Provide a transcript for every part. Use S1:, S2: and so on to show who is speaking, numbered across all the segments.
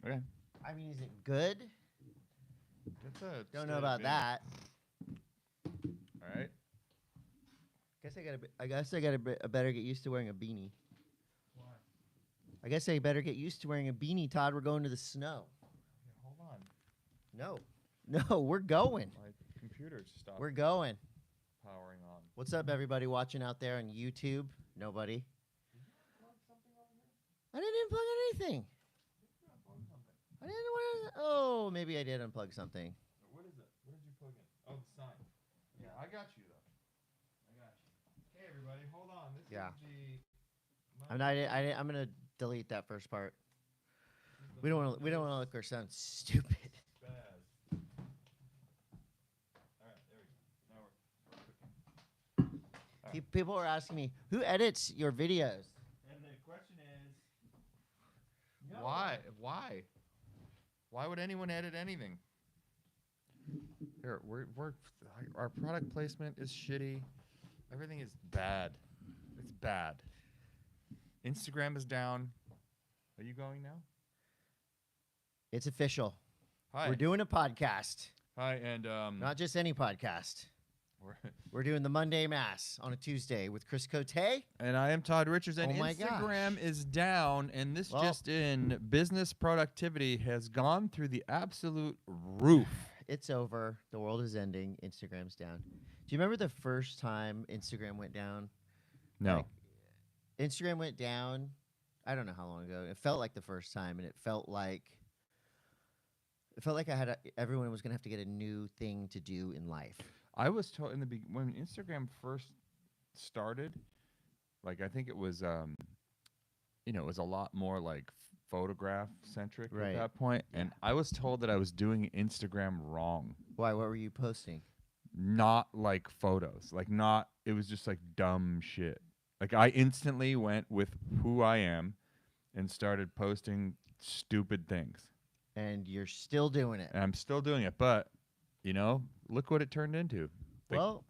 S1: Okay.
S2: I mean, is it good? Don't know about that.
S1: All right.
S2: I guess I better get used to wearing a beanie.
S1: Why?
S2: I guess I better get used to wearing a beanie, Todd. We're going to the snow.
S1: Okay, hold on.
S2: No, we're going.
S1: My computer stopped
S2: We're going.
S1: powering on.
S2: What's up, everybody watching out there on YouTube? Nobody.
S1: Did you plug something over here?
S2: I didn't unplug anything.
S1: You unplugged something.
S2: I didn't know oh, maybe I did unplug something.
S1: What is it? What did you plug in? Oh, the sign. Yeah, I got you though. I got you. Hey everybody, hold on. This
S2: Yeah.
S1: is the.
S2: I'm gonna delete that first part. We don't want to look or sound stupid.
S1: Spaz. All right, there we go. Now we're cooking. All right.
S2: People are asking me, who edits your videos?
S1: And the question is,
S2: No.
S1: why? Why would anyone edit anything? Here, our product placement is shitty. Everything is bad. It's bad. Instagram is down. Are you going now?
S2: It's official.
S1: Hi.
S2: We're doing a podcast.
S1: Hi, and
S2: Not just any podcast.
S1: we're
S2: We're doing the Monday Mass on a Tuesday with Chris Cote.
S1: and I am Todd Richards, and
S2: Oh my
S1: Instagram
S2: gosh.
S1: is down, and this
S2: Well-
S1: just in, business productivity has gone through the absolute roof.
S2: It's over. The world is ending. Instagram's down. Do you remember the first time Instagram went down?
S1: No.
S2: Like, Instagram went down. I don't know how long ago. It felt like the first time, and it felt like everyone was gonna have to get a new thing to do in life.
S1: I was told in the when Instagram first started, like I think it was, it was a lot more like photograph centric
S2: Right.
S1: at that point,
S2: Yeah.
S1: and I was told that I was doing Instagram wrong,
S2: Why? What were you posting?
S1: not like photos, like not. It was just like dumb shit. Like I instantly went with who I am, and started posting stupid things,
S2: And you're still doing it.
S1: and I'm still doing it. But look what it turned into. Like,
S2: Well,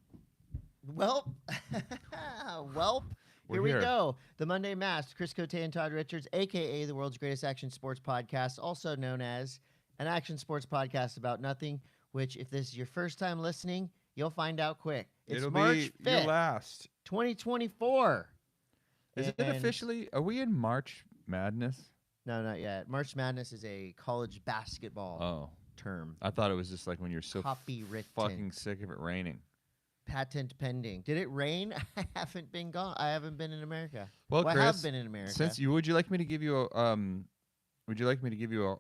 S1: We're
S2: here we
S1: here.
S2: go. The Monday Mass, Chris Cote and Todd Richards, a.k.a. the world's greatest action sports podcast, also known as an action sports podcast about nothing, which, if this is your first time listening, you'll find out quick. It's
S1: it'll
S2: March
S1: be your
S2: 5th,
S1: last.
S2: 2024.
S1: Is it
S2: And-
S1: officially? Are we in March Madness?
S2: No, not yet. March Madness is a college basketball
S1: Oh,
S2: term.
S1: I thought it was just like when you're so
S2: Copywritten.
S1: fucking sick of it raining.
S2: Patent pending. Did it rain? I haven't been gone. I haven't been in America.
S1: Well,
S2: I
S1: Chris,
S2: have been in America.
S1: would you like me to give you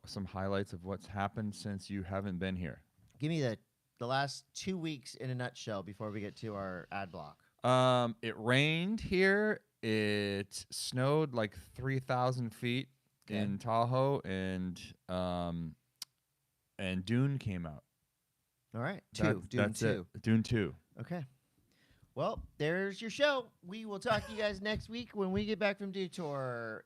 S1: some highlights of what's happened since you haven't been here?
S2: Give me the last 2 weeks in a nutshell before we get to our ad block.
S1: It rained here. It snowed like 3,000 feet
S2: Okay.
S1: in Tahoe, and Dune came out.
S2: All right.
S1: Dune
S2: That's 2.
S1: Dune 2.
S2: Okay. Well, there's your show. We will talk to you guys next week when we get back from Detour.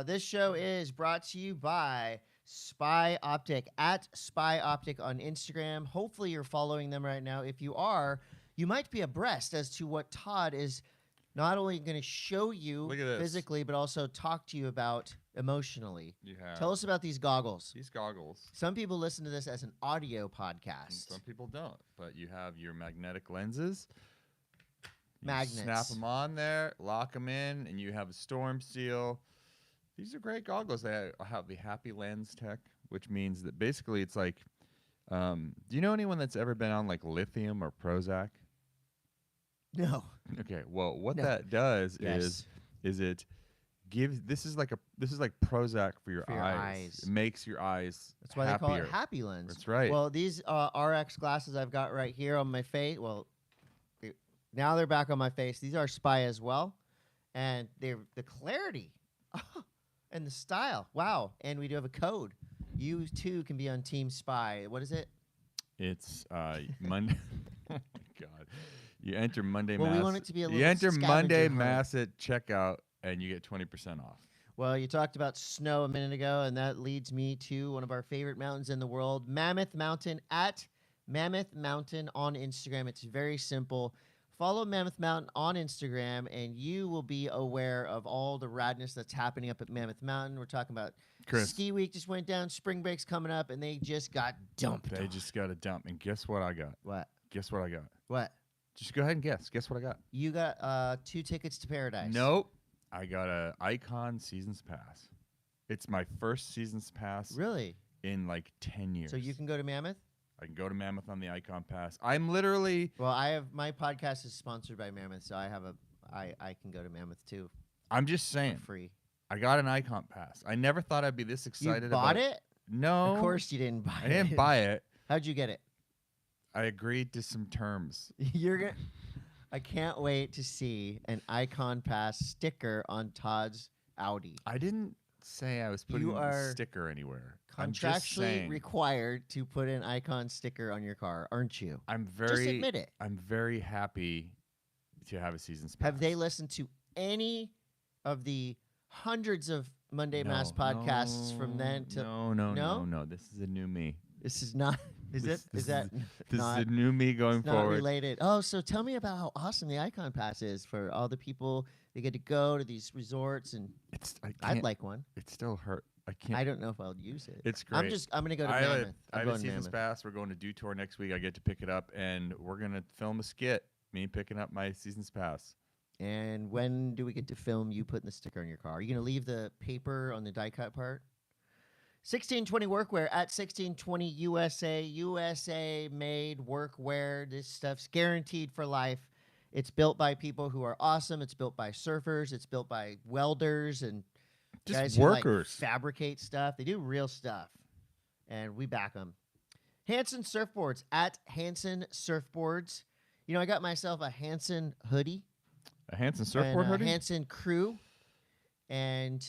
S2: This show is brought to you by Spy Optic, at Spy Optic on Instagram. Hopefully you're following them right now. If you are, you might be abreast as to what Todd is not only going to show you
S1: Look at this.
S2: physically, but also talk to you about emotionally.
S1: You have
S2: Tell us about these goggles.
S1: these goggles.
S2: Some people listen to this as an audio
S1: And
S2: podcast.
S1: some people don't, but you have your magnetic lenses. You
S2: Magnets.
S1: Snap them on there, lock them in, and you have a storm seal. These are great goggles. They have the Happy Lens tech, which means that basically it's like, do you know anyone that's ever been on like lithium or Prozac?
S2: No.
S1: Okay, well, what
S2: No.
S1: that does
S2: Yes.
S1: is it gives this is like Prozac for your
S2: For your eyes.
S1: It makes your eyes
S2: That's why
S1: happier.
S2: they call it Happy Lens.
S1: That's right.
S2: Well, these RX glasses I've got right here on my face. Well, now they're back on my face. These are Spy as well, and they're the clarity and the style. Wow! And we do have a code. You too can be on Team Spy. What is it?
S1: It's Monday. Oh my God! You enter Monday
S2: Well, we
S1: Mass.
S2: want it to be a
S1: you
S2: little
S1: enter
S2: scavenger
S1: Monday
S2: hunt.
S1: Mass at checkout, and you get 20% off.
S2: Well, you talked about snow a minute ago, and that leads me to one of our favorite mountains in the world, Mammoth Mountain, at Mammoth Mountain on Instagram. It's very simple. Follow Mammoth Mountain on Instagram, and you will be aware of all the radness that's happening up at Mammoth Mountain. We're talking about
S1: Chris,
S2: ski week just went down, spring break's coming up, and they just got dumped.
S1: they just got a dump. And guess what I got?
S2: What?
S1: Guess what I got?
S2: What?
S1: Just go ahead and guess. Guess what I got?
S2: You got 2 tickets to Paradise.
S1: Nope. I got a Icon Seasons Pass. It's my first Seasons Pass
S2: Really?
S1: in like 10 years.
S2: So you can go to Mammoth?
S1: I can go to Mammoth on the Icon Pass. I'm literally.
S2: Well, my podcast is sponsored by Mammoth, so I can go to Mammoth too.
S1: I'm just saying.
S2: For free.
S1: I got an Icon Pass. I never thought I'd be this excited.
S2: You bought
S1: about
S2: it?
S1: No.
S2: Of course you didn't buy it.
S1: I didn't buy it.
S2: How'd you get it?
S1: I agreed to some terms.
S2: I can't wait to see an Icon Pass sticker on Todd's Audi.
S1: I didn't say I was putting a sticker anywhere.
S2: Contractually required to put an Icon sticker on your car, aren't you? Just admit it.
S1: I'm very happy to have a Seasons Pass.
S2: Have they listened to any of the hundreds of Monday Mass podcasts from then to
S1: No. This is a new me.
S2: This is not. Is
S1: This
S2: it? Is that
S1: This
S2: not?
S1: is a new me going
S2: Not
S1: forward.
S2: related. Oh, so tell me about how awesome the Icon Pass is for all the people that get to go to these resorts, and I'd like one.
S1: It still hurt. I can't.
S2: I don't know if I'll use it.
S1: It's great.
S2: I'm gonna go to
S1: I
S2: Mammoth.
S1: have
S2: I'm
S1: a
S2: going to
S1: Seasons
S2: Mammoth.
S1: Pass. We're going to DUNE Tour next week. I get to pick it up, and we're gonna film a skit. Me picking up my Seasons Pass.
S2: And when do we get to film you putting the sticker on your car? Are you gonna leave the paper on the die cut part? 1620 Workwear at 1620 USA. USA made workwear. This stuff's guaranteed for life. It's built by people who are awesome. It's built by surfers. It's built by welders and
S1: Just
S2: guys
S1: workers.
S2: who like fabricate stuff. They do real stuff, and we back them. Hansen Surfboards at Hansen Surfboards. You know, I got myself a Hansen hoodie.
S1: A Hansen surfboard
S2: and a
S1: hoodie?
S2: Hansen crew, and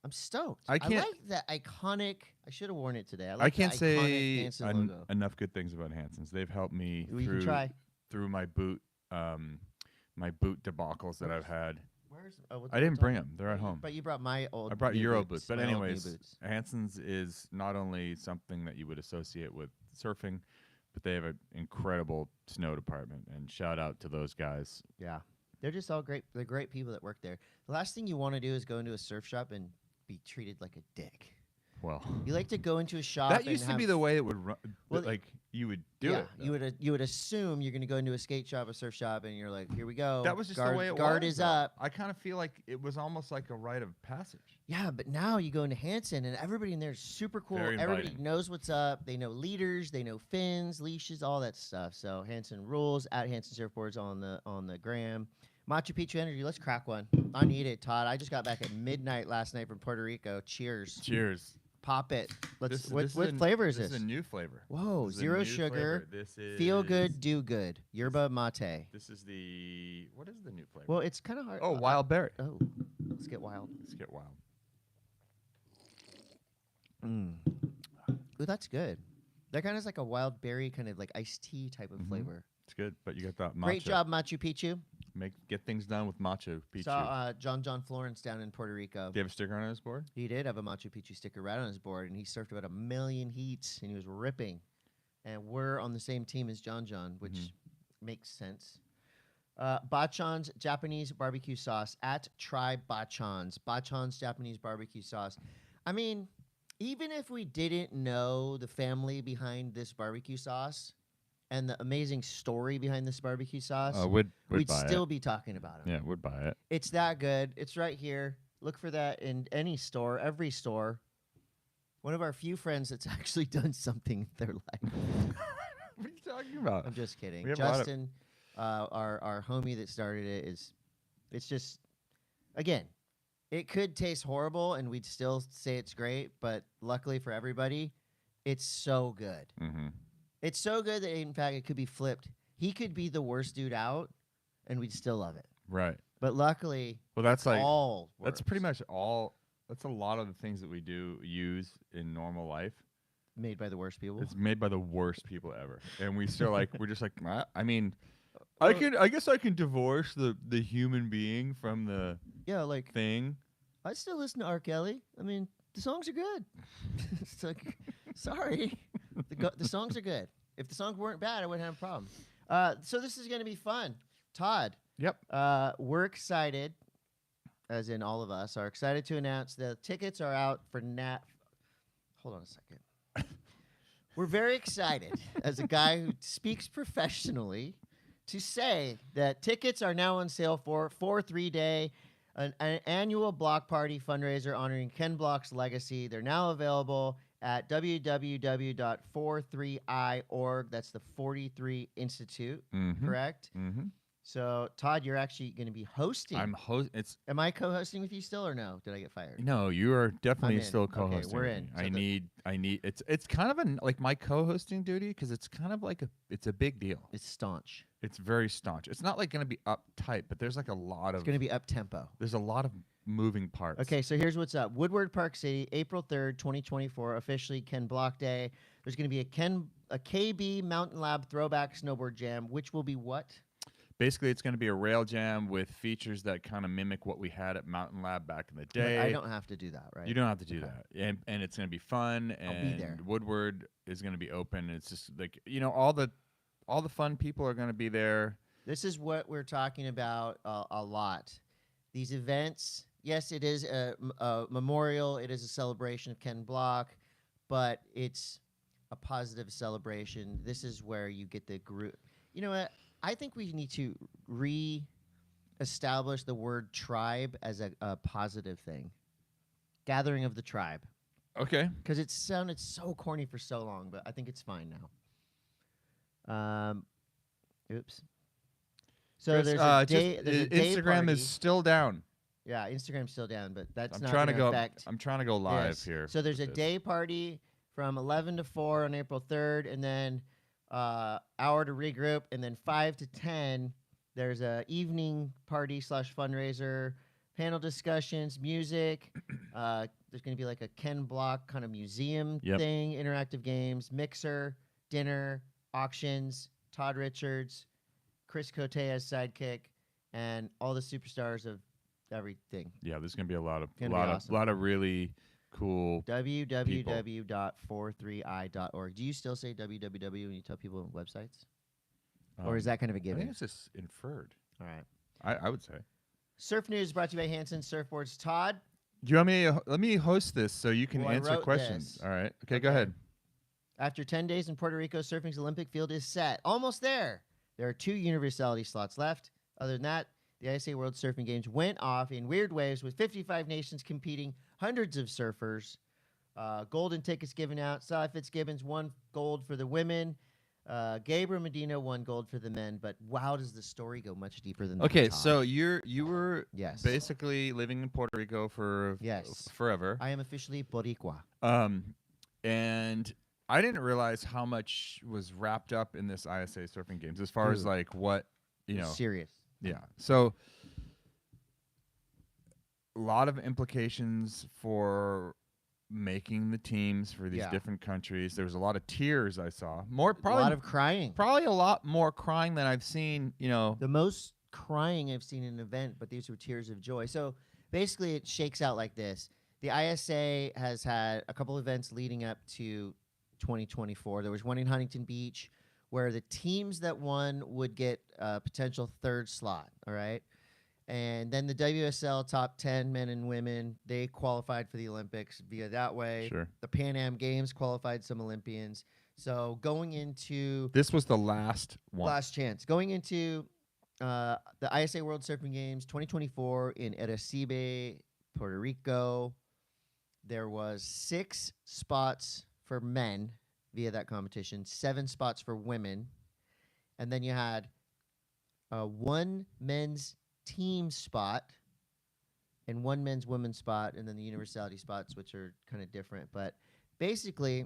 S2: I'm stoked.
S1: I can't-
S2: like that iconic. I should have worn it today. I,
S1: I
S2: like
S1: can't
S2: the
S1: say
S2: iconic Hansen logo.
S1: enough good things about Hansens. They've helped me
S2: You can try.
S1: through my boot debacles that I've had.
S2: Where's?
S1: I didn't bring them. They're at home.
S2: But you brought my old.
S1: I brought
S2: knee
S1: Euro boots. But
S2: my old knee
S1: anyways,
S2: boots.
S1: Hansens is not only something that you would associate with surfing, but they have an incredible snow department. And shout out to those guys.
S2: Yeah, they're just all great. They're great people that work there. The last thing you want to do is go into a surf shop and be treated like a dick.
S1: Well,
S2: You like to go into a shop.
S1: that
S2: and
S1: used to
S2: have-
S1: be the way it would run.
S2: Well,
S1: Like you would do
S2: yeah,
S1: it.
S2: you would assume you're going to go into a skate shop, a surf shop, and you're like, here we go.
S1: That was just
S2: guard,
S1: the way it
S2: guard
S1: was.
S2: is
S1: though.
S2: up.
S1: I kind of feel like it was almost like a rite of passage.
S2: Yeah, but now you go into Hansen, and everybody in there is super cool.
S1: Very
S2: Everybody
S1: inviting.
S2: knows what's up. They know leaders. They know fins, leashes, all that stuff. So Hansen rules at Hansen Surfboards on the gram. Machu Picchu Energy. Let's crack one. I need it, Todd. I just got back at midnight last night from Puerto Rico. Cheers.
S1: Cheers.
S2: Pop it. Let's.
S1: This
S2: What
S1: is
S2: flavor is
S1: this?
S2: this?
S1: is a new flavor.
S2: Whoa,
S1: This is a
S2: zero
S1: new
S2: sugar.
S1: flavor. This is
S2: Feel good, do good. Yerba mate.
S1: This is the what is the new flavor?
S2: Well, it's kind of hard.
S1: oh, wild berry.
S2: Oh, let's get wild.
S1: Let's get wild.
S2: Ooh, that's good. That kind of is like a wild berry, kind of like iced tea type of
S1: Mhm.
S2: flavor.
S1: It's good, but you got that matcha.
S2: Great job, Machu Picchu.
S1: Get things done with Machu Picchu.
S2: Saw John Florence down in Puerto Rico.
S1: Do you have a sticker on his board?
S2: He did have a Machu Picchu sticker right on his board, and he surfed about 1 million heats, and he was ripping. And we're on the same team as John, which makes sense. Bachon's Japanese barbecue sauce at Try Bachon's. Bachon's Japanese barbecue sauce. I mean, even if we didn't know the family behind this barbecue sauce and the amazing story behind this barbecue sauce,
S1: We'd
S2: we'd
S1: buy
S2: still
S1: it.
S2: be talking about it.
S1: Yeah, we'd buy it.
S2: It's that good. It's right here. Look for that in any store, every store. One of our few friends that's actually done something in their life.
S1: What are you talking about?
S2: I'm just kidding.
S1: We have a lot of-
S2: Justin, our homie that started it, it's just, again, it could taste horrible and we'd still say it's great, but luckily for everybody, it's so good.
S1: Mm-hmm.
S2: It's so good that, in fact, it could be flipped. He could be the worst dude out, and we'd still love it.
S1: Right.
S2: But luckily,
S1: Well, that's like
S2: all
S1: that's
S2: works.
S1: pretty much all. That's a lot of the things that we do use in normal life.
S2: Made by the worst people.
S1: It's made by the worst people ever, and we still like we're just like I mean, I guess I can divorce the human being from the
S2: Yeah, like
S1: thing.
S2: I still listen to R. Kelly. I mean, the songs are good. It's like, sorry, the songs are good. If the songs weren't bad, I wouldn't have a problem. So this is going to be fun. Todd,
S1: Yep.
S2: we're excited, as in all of us, are excited to announce the tickets are out for Hold on a second. We're very excited, as a guy who speaks professionally, to say that tickets are now on sale for 3-day an annual block party fundraiser honoring Ken Block's legacy. They're now available at www.43i.org. That's the 43 Institute, correct?
S1: Mm-hmm.
S2: So, Todd, you're actually going to be hosting.
S1: I'm host.
S2: Am I co-hosting with you still, or no? Did I get fired?
S1: No, you are definitely
S2: I'm in.
S1: still
S2: Okay,
S1: co-hosting.
S2: we're
S1: with
S2: in.
S1: me.
S2: So
S1: I need. It's kind of like my co-hosting duty because it's kind of like it's a big deal.
S2: It's staunch.
S1: It's very staunch. It's not like going to be uptight, but there's like a lot of.
S2: It's going to be up-tempo.
S1: There's a lot of moving parts.
S2: Okay, so here's what's up. Woodward Park City, April 3rd, 2024, officially Ken Block Day. There's going to be a KB Mountain Lab throwback snowboard jam, which will be what?
S1: Basically, it's going to be a rail jam with features that kind of mimic what we had at Mountain Lab back in the day.
S2: I don't have to do that, right?
S1: You don't have to do that, and it's going to be fun. And
S2: I'll be there.
S1: Woodward is going to be open. It's just like all the fun people are going to be there.
S2: This is what we're talking about a lot. These events, yes, it is a memorial. It is a celebration of Ken Block, but it's a positive celebration. This is where you get the group. You know what? I think we need to re-establish the word tribe as a positive thing. Gathering of the tribe.
S1: Okay.
S2: Because it sounded so corny for so long, but I think it's fine now. Oops. So
S1: Chris,
S2: there's a day. There's a day
S1: Instagram
S2: party.
S1: is still down.
S2: Yeah, Instagram's still down, but that's
S1: I'm
S2: not
S1: trying to
S2: gonna
S1: go.
S2: affect.
S1: I'm trying to go live
S2: Yes.
S1: here.
S2: So there's a
S1: with this.
S2: day party from 11 to 4 on April 3rd, and then hour to regroup, and then 5 to 10 there's a evening party / fundraiser, panel discussions, music. There's going to be like a Ken Block kind of museum thing, interactive games, mixer, dinner, auctions, Todd Richards, Chris Cote as sidekick, and all the superstars of everything.
S1: Yeah, there's going to be a lot of
S2: awesome.
S1: lot of really cool.
S2: www.43i.org. Do you still say www when you tell people websites? Or is that kind of a
S1: I
S2: given?
S1: think it's just inferred.
S2: All right.
S1: I would say.
S2: Surf News brought to you by Hansen Surfboards. Todd?
S1: Do you want me? Let me host this so you can
S2: Well, I
S1: answer
S2: wrote
S1: questions.
S2: this.
S1: All right. Okay, go ahead.
S2: After 10 days in Puerto Rico, surfing's Olympic field is set. Almost there. There are 2 universality slots left. Other than that, the ISA World Surfing Games went off in weird waves with 55 nations competing, hundreds of surfers. Golden tickets given out. Sally Fitzgibbons won gold for the women. Gabriel Medina won gold for the men. But wow, does the story go much deeper than that?
S1: Okay,
S2: Todd.
S1: so you were
S2: Yes.
S1: basically living in Puerto Rico for forever.
S2: I am officially Boricua.
S1: And I didn't realize how much was wrapped up in this ISA Surfing Games as far as like what
S2: Serious.
S1: Yeah. So a lot of implications for making the teams for these different countries. There was a lot of tears I saw. Probably
S2: a lot of crying.
S1: Probably a lot more crying than I've seen,
S2: The most crying I've seen in an event, but these were tears of joy. So basically it shakes out like this. The ISA has had a couple events leading up to 2024. There was one in Huntington Beach where the teams that won would get a potential 3rd slot, all right? And then the WSL top 10 men and women, they qualified for the Olympics via that way.
S1: Sure.
S2: The Pan Am Games qualified some Olympians. So going into...
S1: This was the last one.
S2: Last chance. Going into the ISA World Surfing Games 2024 in Arecibo, Puerto Rico, there was 6 spots for men via that competition, 7 spots for women, and then you had 1 men's team spot and 1 men's women's spot, and then the universality spots, which are kind of different. But basically,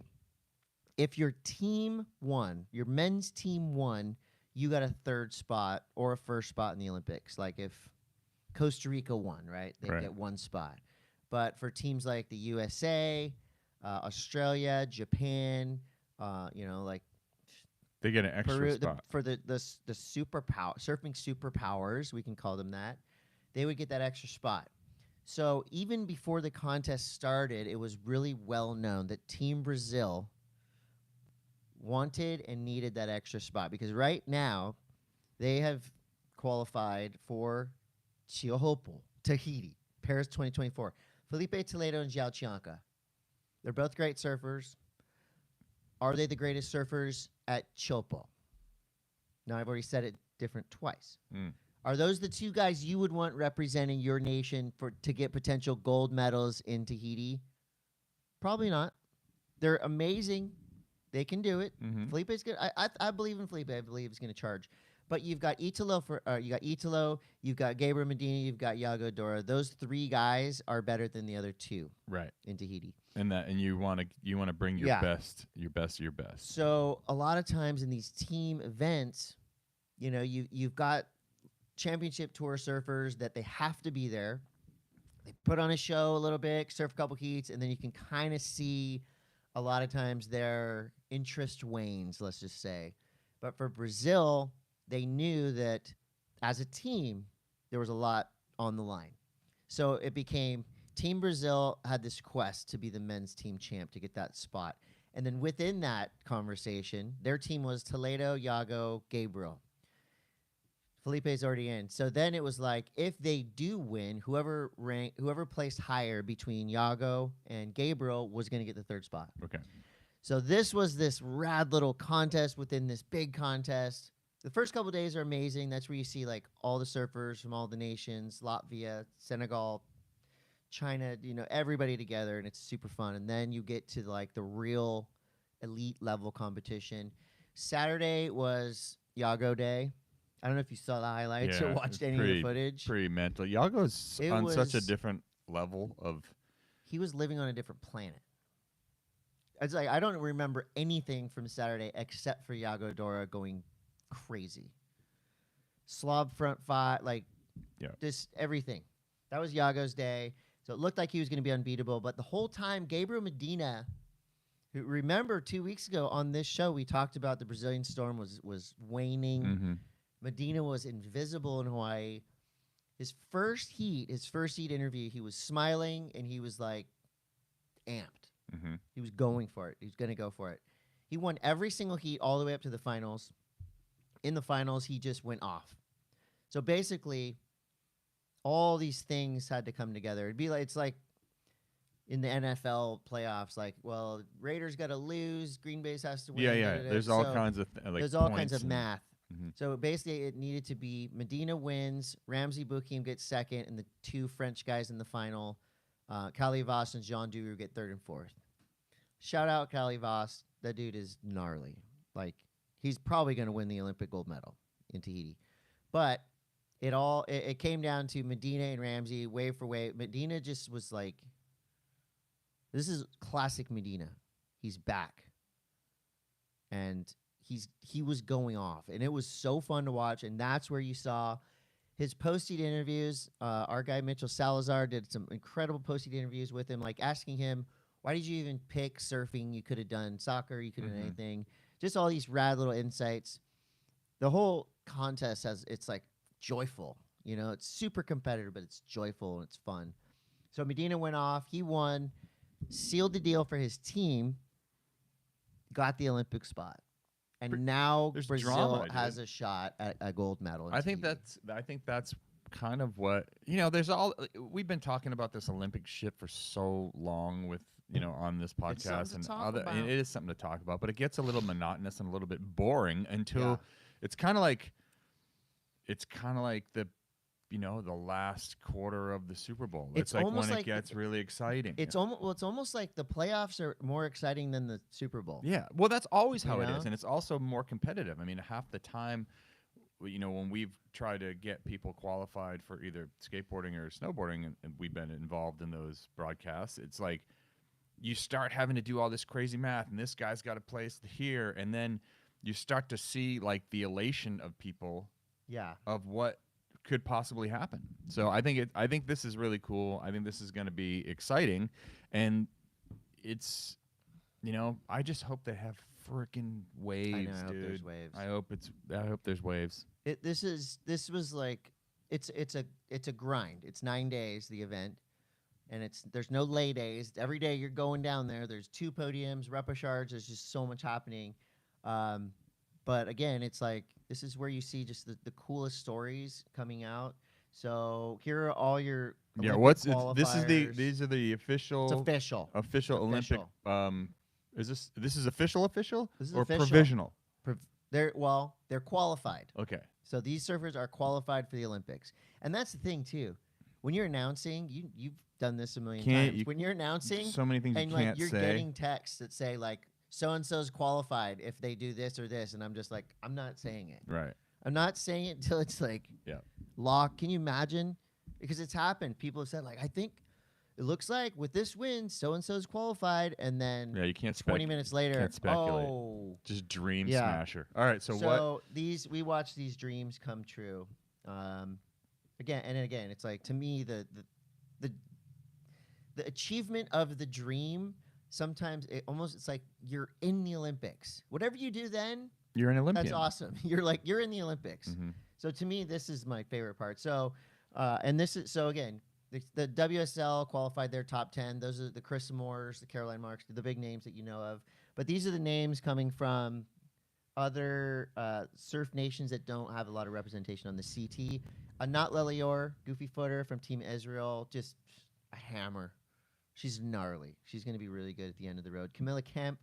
S2: if your team won, your men's team won, you got a 3rd spot or a 1st spot in the Olympics. Like if Costa Rica won, right? They get 1 spot. But for teams like the USA, Australia, Japan, like
S1: they get an extra
S2: Peru,
S1: spot
S2: for the surfing superpowers, we can call them that. They would get that extra spot. So even before the contest started, it was really well known that Team Brazil wanted and needed that extra spot because right now they have qualified for Chihopo, Tahiti, Paris 2024. Felipe Toledo and Zhao Chianca. They're both great surfers. Are they the greatest surfers at Chopo? Now, I've already said it different twice. Are those the two guys you would want representing your nation to get potential gold medals in Tahiti? Probably not. They're amazing. They can do it. Felipe's good. I believe in Felipe. I believe he's going to charge. But you've got Italo you've got Gabriel Medina, you've got Yago Dora. Those three guys are better than the other two,
S1: right,
S2: in Tahiti.
S1: And you want to bring your best.
S2: So a lot of times in these team events, you've got championship tour surfers that they have to be there. They put on a show a little bit, surf a couple heats, and then you can kind of see a lot of times their interest wanes, let's just say. But for Brazil, they knew that as a team, there was a lot on the line. So it became Team Brazil had this quest to be the men's team champ to get that spot. And then within that conversation, their team was Toledo, Yago, Gabriel. Felipe's already in. So then it was like, if they do win, whoever placed higher between Yago and Gabriel was going to get the third spot.
S1: Okay.
S2: So this was this rad little contest within this big contest. The first couple of days are amazing. That's where you see like all the surfers from all the nations, Latvia, Senegal, China, everybody together, and it's super fun. And then you get to like the real elite level competition. Saturday was Yago Day. I don't know if you saw the highlights or watched any of the footage.
S1: Pretty mental. Yago's on such a different level of...
S2: He was living on a different planet. It's like I don't remember anything from Saturday except for Yago Dora going crazy. Slob front five, just everything. That was Yago's day. So it looked like he was going to be unbeatable. But the whole time, Gabriel Medina, who remember 2 weeks ago on this show, we talked about the Brazilian storm was waning.
S1: Mm-hmm.
S2: Medina was invisible in Hawaii. His first heat interview, he was smiling and he was like amped.
S1: Mm-hmm.
S2: He was going for it. He was going to go for it. He won every single heat all the way up to the finals. In the finals, he just went off. So basically, all these things had to come together. It's like in the NFL playoffs, like, well, Raiders got to lose, Green Bay has to win.
S1: Yeah. There's all kinds of
S2: there's all kinds of math.
S1: Mm-hmm.
S2: So basically, it needed to be Medina wins, Ramsey Bukim gets second, and the two French guys in the final, Cali Voss and Jean Duru, get third and fourth. Shout out Cali Voss. That dude is gnarly. Like, he's probably going to win the Olympic gold medal in Tahiti. But it came down to Medina and Ramsey, wave for wave. Medina just was like, this is classic Medina. He's back. And he was going off, and it was so fun to watch. And that's where you saw his post-heat interviews. Our guy Mitchell Salazar did some incredible post-heat interviews with him, like asking him, why did you even pick surfing? You could have done soccer. You could have done anything. Just all these rad little insights. The whole contest it's like joyful. It's super competitive, but it's joyful and it's fun. So Medina went off. He won, sealed the deal for his team, got the Olympic spot. And now Brazil has a shot at a gold medal.
S1: I think that's kind of what we've been talking about this Olympic shit for so long with on this podcast and it is something to talk about, but it gets a little monotonous and a little bit boring until it's kind of like the the last quarter of the Super Bowl. It's like when it gets really exciting.
S2: It's almost like the playoffs are more exciting than the Super Bowl.
S1: Yeah, well, that's always how it is, and it's also more competitive. I mean, half the time, when we've tried to get people qualified for either skateboarding or snowboarding, and we've been involved in those broadcasts, it's like you start having to do all this crazy math, and this guy's got a place here, and then you start to see like the elation of people, of what could possibly happen. So I think this is really cool. I think this is going to be exciting, and it's I just hope they have freaking waves,
S2: I hope
S1: dude.
S2: there's waves.
S1: I hope there's waves.
S2: This was like it's a grind. It's 9 days the event, and there's no lay days. Every day you're going down there. There's 2 podiums, repechage. There's just so much happening. But But again, it's like this is where you see just the coolest stories coming out. So here are all your
S1: Yeah,
S2: Olympic
S1: this is the
S2: qualifiers.
S1: these are the
S2: It's
S1: official
S2: official.
S1: Olympic is this is official
S2: This is
S1: or
S2: official.
S1: provisional?
S2: They're qualified.
S1: Okay.
S2: So these surfers are qualified for the Olympics. And that's the thing too. When you're announcing, you've done this a million times. When you're announcing
S1: So many things
S2: and
S1: you
S2: like
S1: can't
S2: you're
S1: say.
S2: getting texts that say like so and so's qualified if they do this or this, and I'm just like, I'm not saying it.
S1: Right.
S2: I'm not saying it until it's like locked. Can you imagine? Because it's happened. People have said like, I think it looks like with this win, so and so's qualified, and then
S1: you can't
S2: 20 minutes later,
S1: can't speculate.
S2: oh,
S1: just dream smasher. All right, so what?
S2: These we watch these dreams come true. Again and again, it's like to me the achievement of the dream. Sometimes it's like you're in the Olympics. Whatever you do then,
S1: You're an Olympian.
S2: that's awesome. You're in the Olympics.
S1: Mm-hmm.
S2: So to me, this is my favorite part. So, and this is so again, the WSL qualified their top 10. Those are the Chris Moores, the Caroline Marks, the big names that you know of. But these are the names coming from other surf nations that don't have a lot of representation on the CT. Anat Lelior, goofy footer from Team Israel, just a hammer. She's gnarly. She's going to be really good at the end of the road. Camilla Kemp,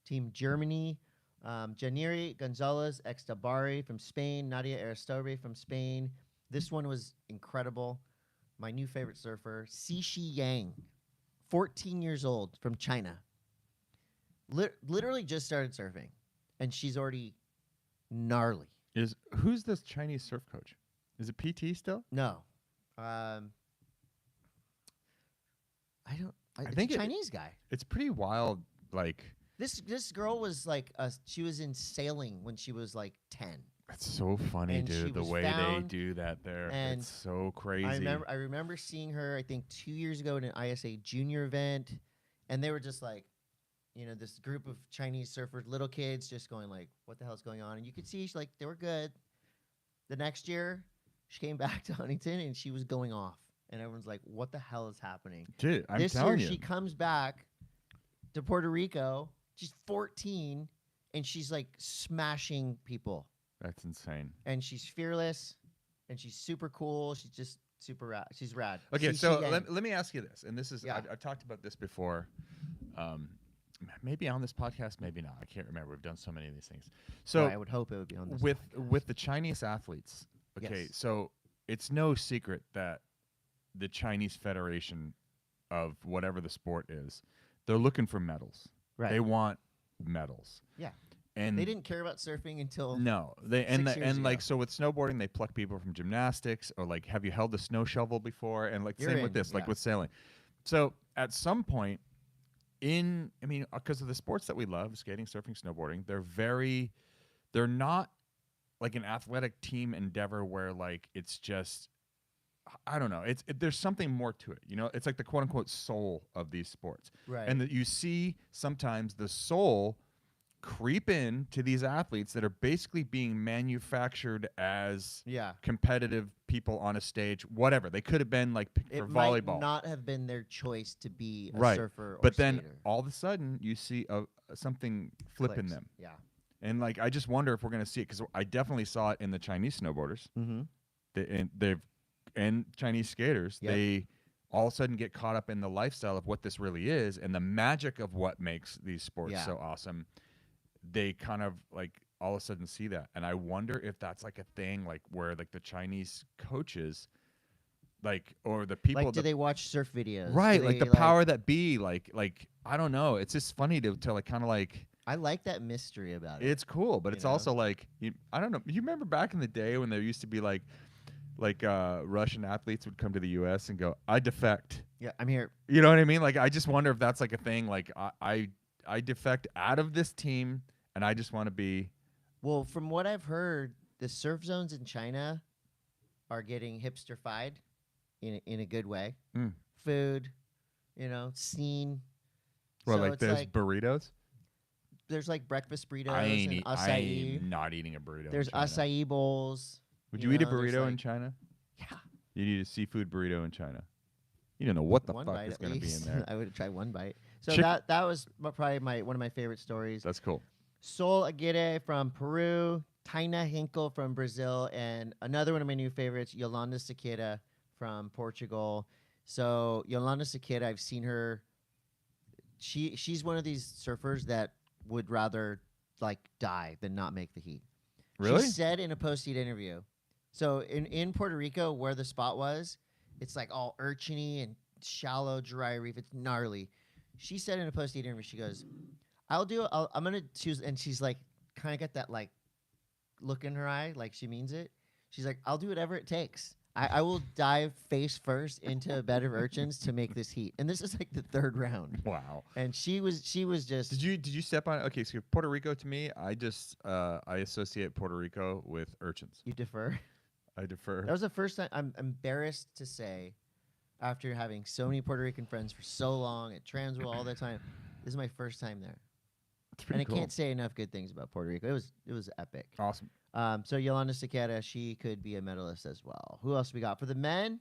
S2: Team Germany. Janiri Gonzalez Extabari from Spain. Nadia Aristobre from Spain. This one was incredible. My new favorite surfer, Xixi Yang, 14 years old from China. Literally just started surfing, and she's already gnarly.
S1: Who's this Chinese surf coach? Is it PT still?
S2: No. I think it's a Chinese guy.
S1: It's pretty wild. Like
S2: this girl was like she was in sailing when she was like 10.
S1: That's so funny,
S2: And
S1: dude. The way they do that there,
S2: and
S1: it's so crazy.
S2: I remember seeing her, I think 2 years ago at an ISA junior event, and they were just like, this group of Chinese surfers, little kids, just going like, "What the hell's going on?" And you could see they were good. The next year, she came back to Huntington and she was going off, and everyone's like, "What the hell is happening?"
S1: Dude, I'm
S2: this
S1: telling
S2: year
S1: you.
S2: She comes back to Puerto Rico. She's 14, and she's like smashing people.
S1: That's insane.
S2: And she's fearless, and she's super cool. She's just super rad. She's rad.
S1: Okay, so let me ask you this, and this is I've talked about this before. Maybe on this podcast, maybe not. I can't remember. We've done so many of these things. So
S2: I would hope it would be on this
S1: with the Chinese athletes. Okay, so it's no secret that the Chinese Federation of whatever the sport is, they're looking for medals.
S2: Right.
S1: They want medals.
S2: Yeah.
S1: And
S2: they didn't care about surfing until
S1: so with snowboarding they pluck people from gymnastics, or like, have you held a snow shovel before? And like same with this, like with sailing. So at some point because of the sports that we love, skating, surfing, snowboarding, they're not like an athletic team endeavor where like it's just, I don't know. There's something more to it, It's like the quote unquote soul of these sports,
S2: right?
S1: And that you see sometimes the soul creep in to these athletes that are basically being manufactured as competitive people on a stage. Whatever they could have been, like for volleyball,
S2: might not have been their choice to be a surfer, or
S1: but
S2: skater.
S1: Then all of a sudden you see something flip in them.
S2: Yeah,
S1: and like I just wonder if we're gonna see it, because I definitely saw it in the Chinese snowboarders.
S2: Mm-hmm.
S1: And Chinese skaters, they all of a sudden get caught up in the lifestyle of what this really is and the magic of what makes these sports so awesome. They kind of like all of a sudden see that. And I wonder if that's like a thing, like where like the Chinese coaches, like, or the people,
S2: like, do they watch surf videos?
S1: Right. Like the power that be, like, I don't know. It's just funny to like kind of like,
S2: I like that mystery about it.
S1: It's cool, but it's also like, I don't know. You remember back in the day when there used to be like Russian athletes would come to the U.S. and go, "I defect."
S2: Yeah, I'm here.
S1: You know what I mean? Like, I just wonder if that's like a thing. Like, I defect out of this team, and I just want to be.
S2: Well, from what I've heard, the surf zones in China are getting hipster-fied in a good way. Food, scene.
S1: Well, so like there's burritos.
S2: There's like breakfast burritos and acai.
S1: I am not eating a burrito.
S2: There's acai bowls.
S1: Would you eat a burrito in China?
S2: Yeah.
S1: You'd eat a seafood burrito in China. You don't know what the fuck is going to be in there.
S2: I would try one bite. So that was probably one of my favorite stories.
S1: That's cool.
S2: Sol Aguirre from Peru, Taina Hinkle from Brazil, and another one of my new favorites, Yolanda Sequeira from Portugal. So Yolanda Sequeira, I've seen her. She's one of these surfers that would rather like die than not make the heat.
S1: Really?
S2: She said in a post-heat interview. So in Puerto Rico, where the spot was, it's like all urchiny and shallow, dry reef. It's gnarly. She said in a post-heat interview, she goes, I'm gonna choose, and she's like, kind of got that like look in her eye, like she means it. She's like, I'll do whatever it takes. I will dive face first into a bed of urchins to make this heat. And this is like the third round.
S1: Wow.
S2: And she was just.
S1: Did you step on? Okay, so Puerto Rico to me, I just I associate Puerto Rico with urchins.
S2: You defer.
S1: I defer.
S2: That was the first time. I'm embarrassed to say, after having so many Puerto Rican friends for so long at Transworld all the time, this is my first time there.
S1: It's pretty
S2: And
S1: cool.
S2: I can't say enough good things about Puerto Rico. It was epic.
S1: Awesome.
S2: So Yolanda Sequeira, she could be a medalist as well. Who else we got for the men?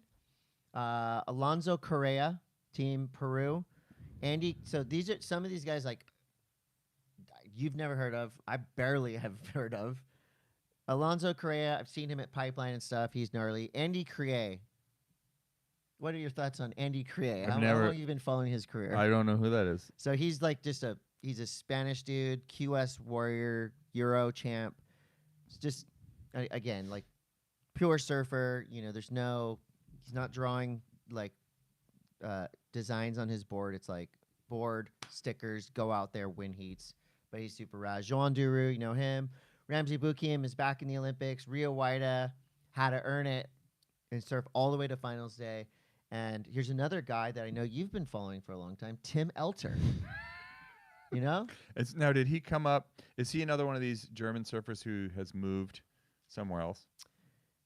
S2: Alonso Correa, Team Peru. Andy. So these are some of these guys like you've never heard of. I barely have heard of. Alonso Correa. I've seen him at Pipeline and stuff. He's gnarly. Andy Crier. What are your thoughts on Andy Crier? How long have you been following his career?
S1: I don't know who that is.
S2: So he's like he's a Spanish dude, QS warrior, Euro champ. It's just again like pure surfer. You know, he's not drawing like designs on his board. It's like board stickers, go out there, win heats. But he's super rad. Joan Duru, you know him. Ramsey Bukiem is back in the Olympics. Rio Waida had to earn it and surf all the way to finals day. And here's another guy that I know you've been following for a long time, Tim Elter. You know?
S1: Now, did he come up? Is he another one of these German surfers who has moved somewhere else,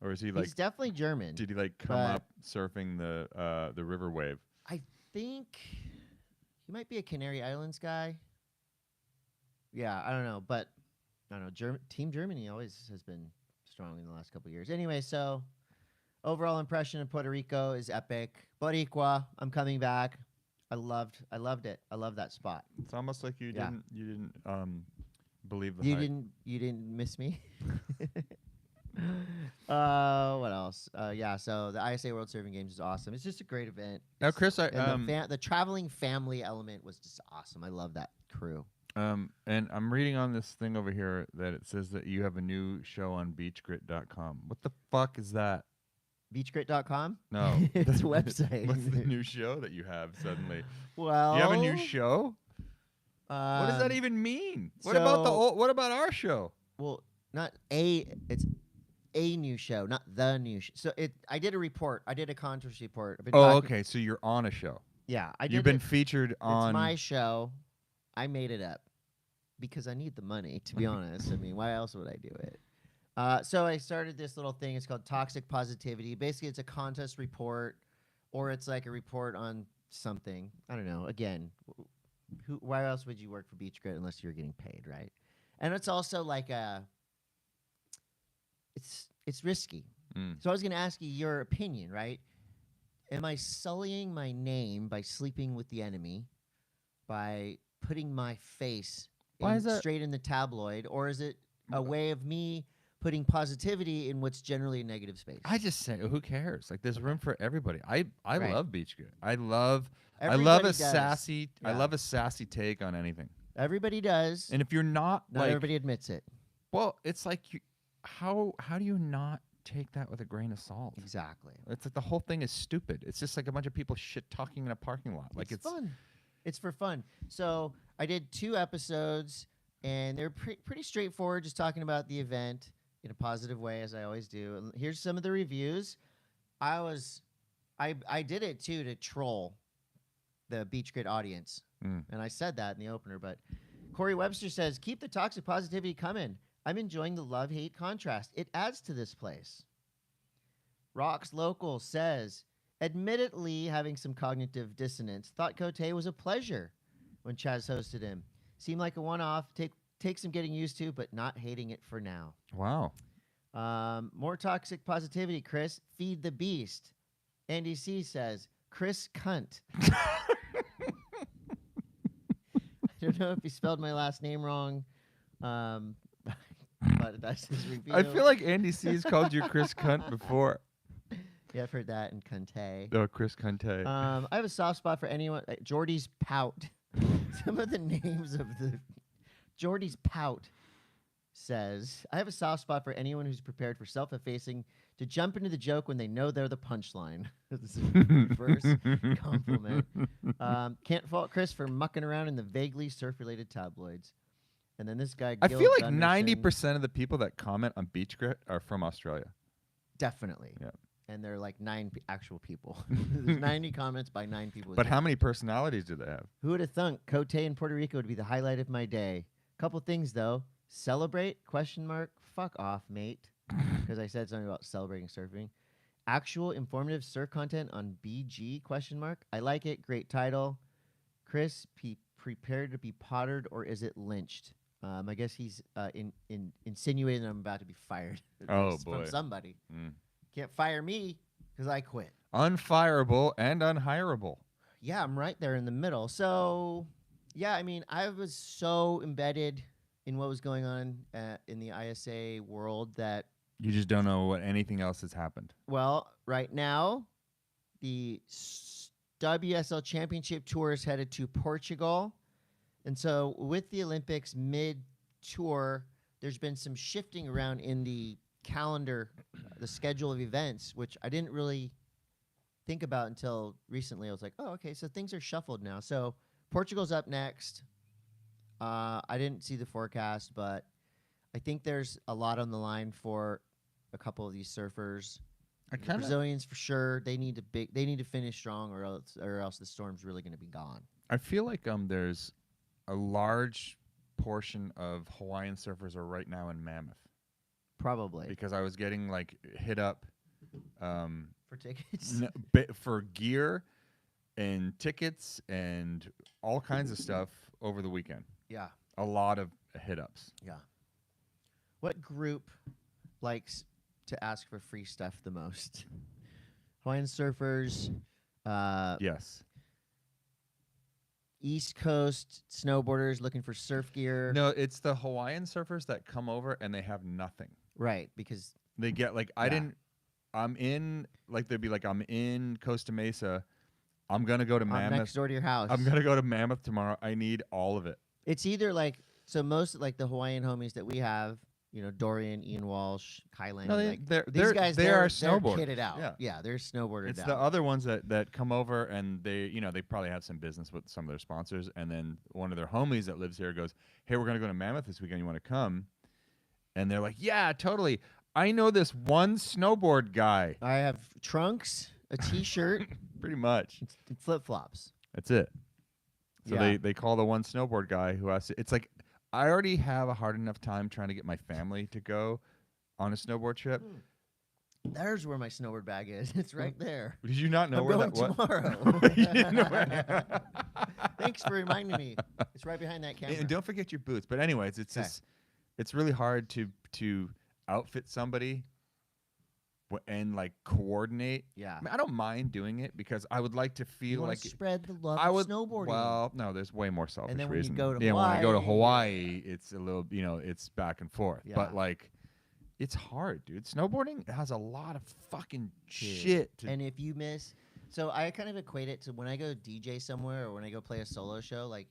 S1: or is he like?
S2: He's definitely German.
S1: Did he like come up surfing the river wave?
S2: I think he might be a Canary Islands guy. Yeah, I don't know, but I don't know. Team Germany always has been strong in the last couple of years. Anyway, so overall impression of Puerto Rico is epic. Boricua, I'm coming back. I loved it. I love that spot.
S1: It's almost like you didn't believe the
S2: You
S1: hype.
S2: you didn't miss me. What else? So the ISA World Surfing Games is awesome. It's just a great event.
S1: Now, Chris,
S2: The traveling family element was just awesome. I love that crew.
S1: And I'm reading on this thing over here that it says that you have a new show on beachgrit.com. What the fuck is that?
S2: Beachgrit.com?
S1: No.
S2: It's a website.
S1: What's the new show that you have suddenly?
S2: Well,
S1: You have a new show? What does that even mean? What about what about our show?
S2: Well, it's a new show, not the new show. So I did a report. I did a controversy report.
S1: Okay. So you're on a show.
S2: Yeah.
S1: You've been featured on.
S2: It's my show. I made it up because I need the money, to be honest. I mean, why else would I do it? So I started this little thing. It's called Toxic Positivity. Basically, it's a contest report, or it's like a report on something. I don't know. Again, why else would you work for Beach Grit unless you're getting paid, right? And it's also like it's risky. So I was going to ask you your opinion, right? Am I sullying my name by sleeping with the enemy, by putting my face straight in the tabloid, or is it a way of me putting positivity in what's generally a negative space?
S1: I just say, who cares? Like, there's room for everybody. I
S2: Right.
S1: love Beach Grit. I love
S2: Everybody
S1: a
S2: does.
S1: sassy. I
S2: Yeah.
S1: love a sassy take on anything.
S2: Everybody does.
S1: And if you're not
S2: everybody admits it.
S1: well, it's like how do you not take that with a grain of salt?
S2: Exactly.
S1: It's like the whole thing is stupid. It's just like a bunch of people shit talking in a parking lot. Like
S2: it's fun. It's for fun. So I did 2 episoes, and they're pretty straightforward, just talking about the event in a positive way, as I always do. And here's some of the reviews. I did it too to troll the Beach Grit audience, and I said that in the opener. But Corey Webster says, "Keep the toxic positivity coming. I'm enjoying the love-hate contrast. It adds to this place." Rocks Local says, admittedly having some cognitive dissonance, thought Cote was a pleasure when Chaz hosted him. Seemed like a one-off. Take some getting used to, but not hating it for now.
S1: Wow.
S2: More toxic positivity, Chris. Feed the beast. Andy C says, Chris Cunt. I don't know if he spelled my last name wrong But that's his review.
S1: I feel like Andy C has called you Chris Cunt before.
S2: Yeah, I've heard that in Conte.
S1: Oh, Chris Conte.
S2: I have a soft spot for anyone. Jordy's Pout. Some of the names of the Jordy's Pout says, I have a soft spot for anyone who's prepared for self-effacing to jump into the joke when they know they're the punchline. This is a reverse compliment. Can't fault Chris for mucking around in the vaguely surf-related tabloids. And then this guy,
S1: I
S2: Gil
S1: feel like
S2: Gunderson,
S1: 90% of the people that comment on Beach Grit are from Australia.
S2: definitely.
S1: Yeah.
S2: And they're like 9 actual people. There's 90 comments by 9 people.
S1: But how many personalities do they have?
S2: Who would have thunk Cote in Puerto Rico would be the highlight of my day? Couple things though. Celebrate? ? Fuck off, mate. Because I said something about celebrating surfing. Actual informative surf content on BG ? I like it. Great title. Chris, prepared to be pottered or is it lynched? I guess he's insinuating that I'm about to be fired.
S1: Oh,
S2: From
S1: boy.
S2: somebody.
S1: Mm.
S2: Can't fire me because I quit.
S1: Unfireable and unhireable.
S2: Yeah, I'm right there in the middle. So, yeah, I mean, I was so embedded in what was going on in the ISA world that,
S1: You just don't know what anything else has happened.
S2: well, right now, the WSL Championship Tour is headed to Portugal. And so with the Olympics mid-tour, there's been some shifting around in the calendar, the schedule of events, which I didn't really think about until recently. I was like, oh, okay, so things are shuffled now. So Portugal's up next. I didn't see the forecast, but I think there's a lot on the line for a couple of these surfers. The Brazilians for sure. They need to finish strong, or else the storm's really going to be gone.
S1: I feel like there's a large portion of Hawaiian surfers are right now in Mammoth.
S2: Probably
S1: Because I was getting like hit up
S2: for tickets.
S1: for gear and tickets and all kinds of stuff over the weekend.
S2: Yeah.
S1: A lot of hit ups.
S2: Yeah. What group likes to ask for free stuff the most? Hawaiian surfers.
S1: Yes.
S2: East Coast snowboarders looking for surf gear.
S1: No, it's the Hawaiian surfers that come over and they have nothing.
S2: Right, because
S1: They get like, I'm in Costa Mesa. I'm going to go to
S2: I'm
S1: Mammoth.
S2: next door to your house.
S1: I'm going to go to Mammoth tomorrow. I need all of it.
S2: It's either like, so most like the Hawaiian homies that we have, you know, Dorian, Ian Walsh, Kylan,
S1: No,
S2: like
S1: these
S2: guys,
S1: they
S2: they're
S1: are snowboarders.
S2: kitted out.
S1: Yeah.
S2: They're snowboarded
S1: It's
S2: out.
S1: the other ones that come over and they probably have some business with some of their sponsors, and then one of their homies that lives here goes, "Hey, we're gonna go to Mammoth this weekend. You want to come?" And they're like, "Yeah, totally. I know this one snowboard guy."
S2: I have trunks, a T-shirt,
S1: Pretty much.
S2: and flip-flops.
S1: That's it. So
S2: Yeah.
S1: they call the one snowboard guy who has to. It's like I already have a hard enough time trying to get my family to go on a snowboard trip.
S2: There's where my snowboard bag is. It's right there.
S1: Did you not know
S2: I'm
S1: where
S2: going
S1: that was?
S2: tomorrow.
S1: You didn't know where-
S2: Thanks for reminding me. It's right behind that camera.
S1: And don't forget your boots. But anyways, it's
S2: Okay.
S1: just it's really hard to outfit somebody and like coordinate.
S2: Yeah.
S1: I mean, I don't mind doing it because I would like to
S2: You
S1: feel
S2: wanna
S1: like
S2: spread the love
S1: I
S2: of
S1: would
S2: snowboarding.
S1: Well, no, there's way more selfish
S2: then when you
S1: reason.
S2: go to
S1: when I go to
S2: Hawaii,
S1: Hawaii, it's a little, it's back and forth.
S2: Yeah.
S1: But like, it's hard, dude. Snowboarding has a lot of fucking
S2: Dude.
S1: shit.
S2: And if you miss, so I kind of equate it to when I go DJ somewhere or when I go play a solo show, like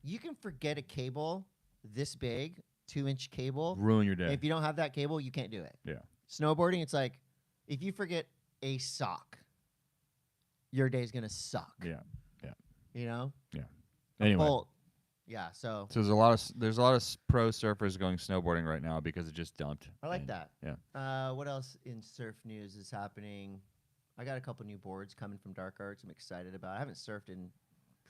S2: you can forget a cable this big, 2-inch cable.
S1: ruin your day.
S2: If you don't have that cable, you can't do it.
S1: Yeah.
S2: Snowboarding, it's like if you forget a sock, your day's gonna suck.
S1: Yeah.
S2: You know.
S1: Anyway,
S2: Bolt. Yeah. So
S1: so there's a lot of pro surfers going snowboarding right now because it just dumped.
S2: I like
S1: And-
S2: that.
S1: Yeah.
S2: What else in surf news is happening? I got a couple new boards coming from Dark Arts. I'm excited about. I haven't surfed in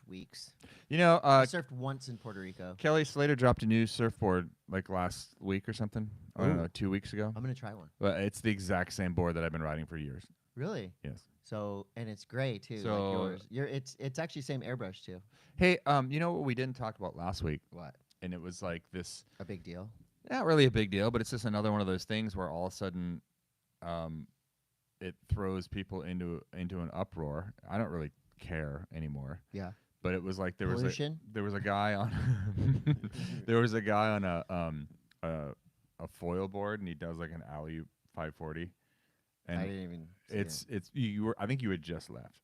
S2: weeks.
S1: You know,
S2: I surfed once in Puerto Rico.
S1: Kelly Slater dropped a new surfboard like last week or something. I don't
S2: Ooh.
S1: know, 2 weeks ago.
S2: I'm gonna try one.
S1: But it's the exact same board that I've been riding for years.
S2: Really?
S1: Yes.
S2: So and it's gray too,
S1: So-
S2: like yours. It's actually same airbrush too.
S1: Hey, you know what we didn't talk about last week?
S2: What?
S1: And it was like this,
S2: A big deal.
S1: not really a big deal, but it's just another one of those things where all of a sudden, it throws people into an uproar. I don't really care anymore.
S2: Yeah.
S1: but it was like there
S2: Pollution?
S1: was a guy on a foil board, and he does like an alley 540, and
S2: I didn't even. See
S1: it's you were, I think you had just left,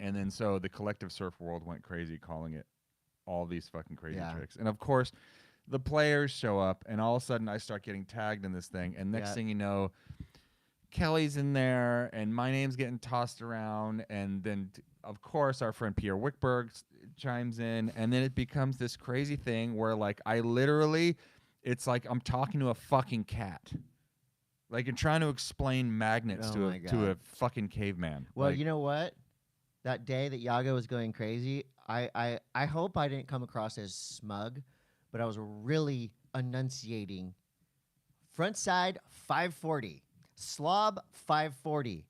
S1: and then so the collective surf world went crazy calling it all these fucking crazy
S2: Yeah.
S1: tricks, and of course the players show up, and all of a sudden I start getting tagged in this thing, and next thing you know, Kelly's in there, and my name's getting tossed around, and then of course our friend Pierre Wickberg chimes in, and then it becomes this crazy thing where like I literally, it's like I'm talking to a fucking cat, like you're trying to explain magnets
S2: Oh
S1: to
S2: my
S1: a fucking caveman.
S2: Well,
S1: like,
S2: you know what? That day that Yago was going crazy, I hope I didn't come across as smug, but I was really enunciating. Front side 540, slob 540,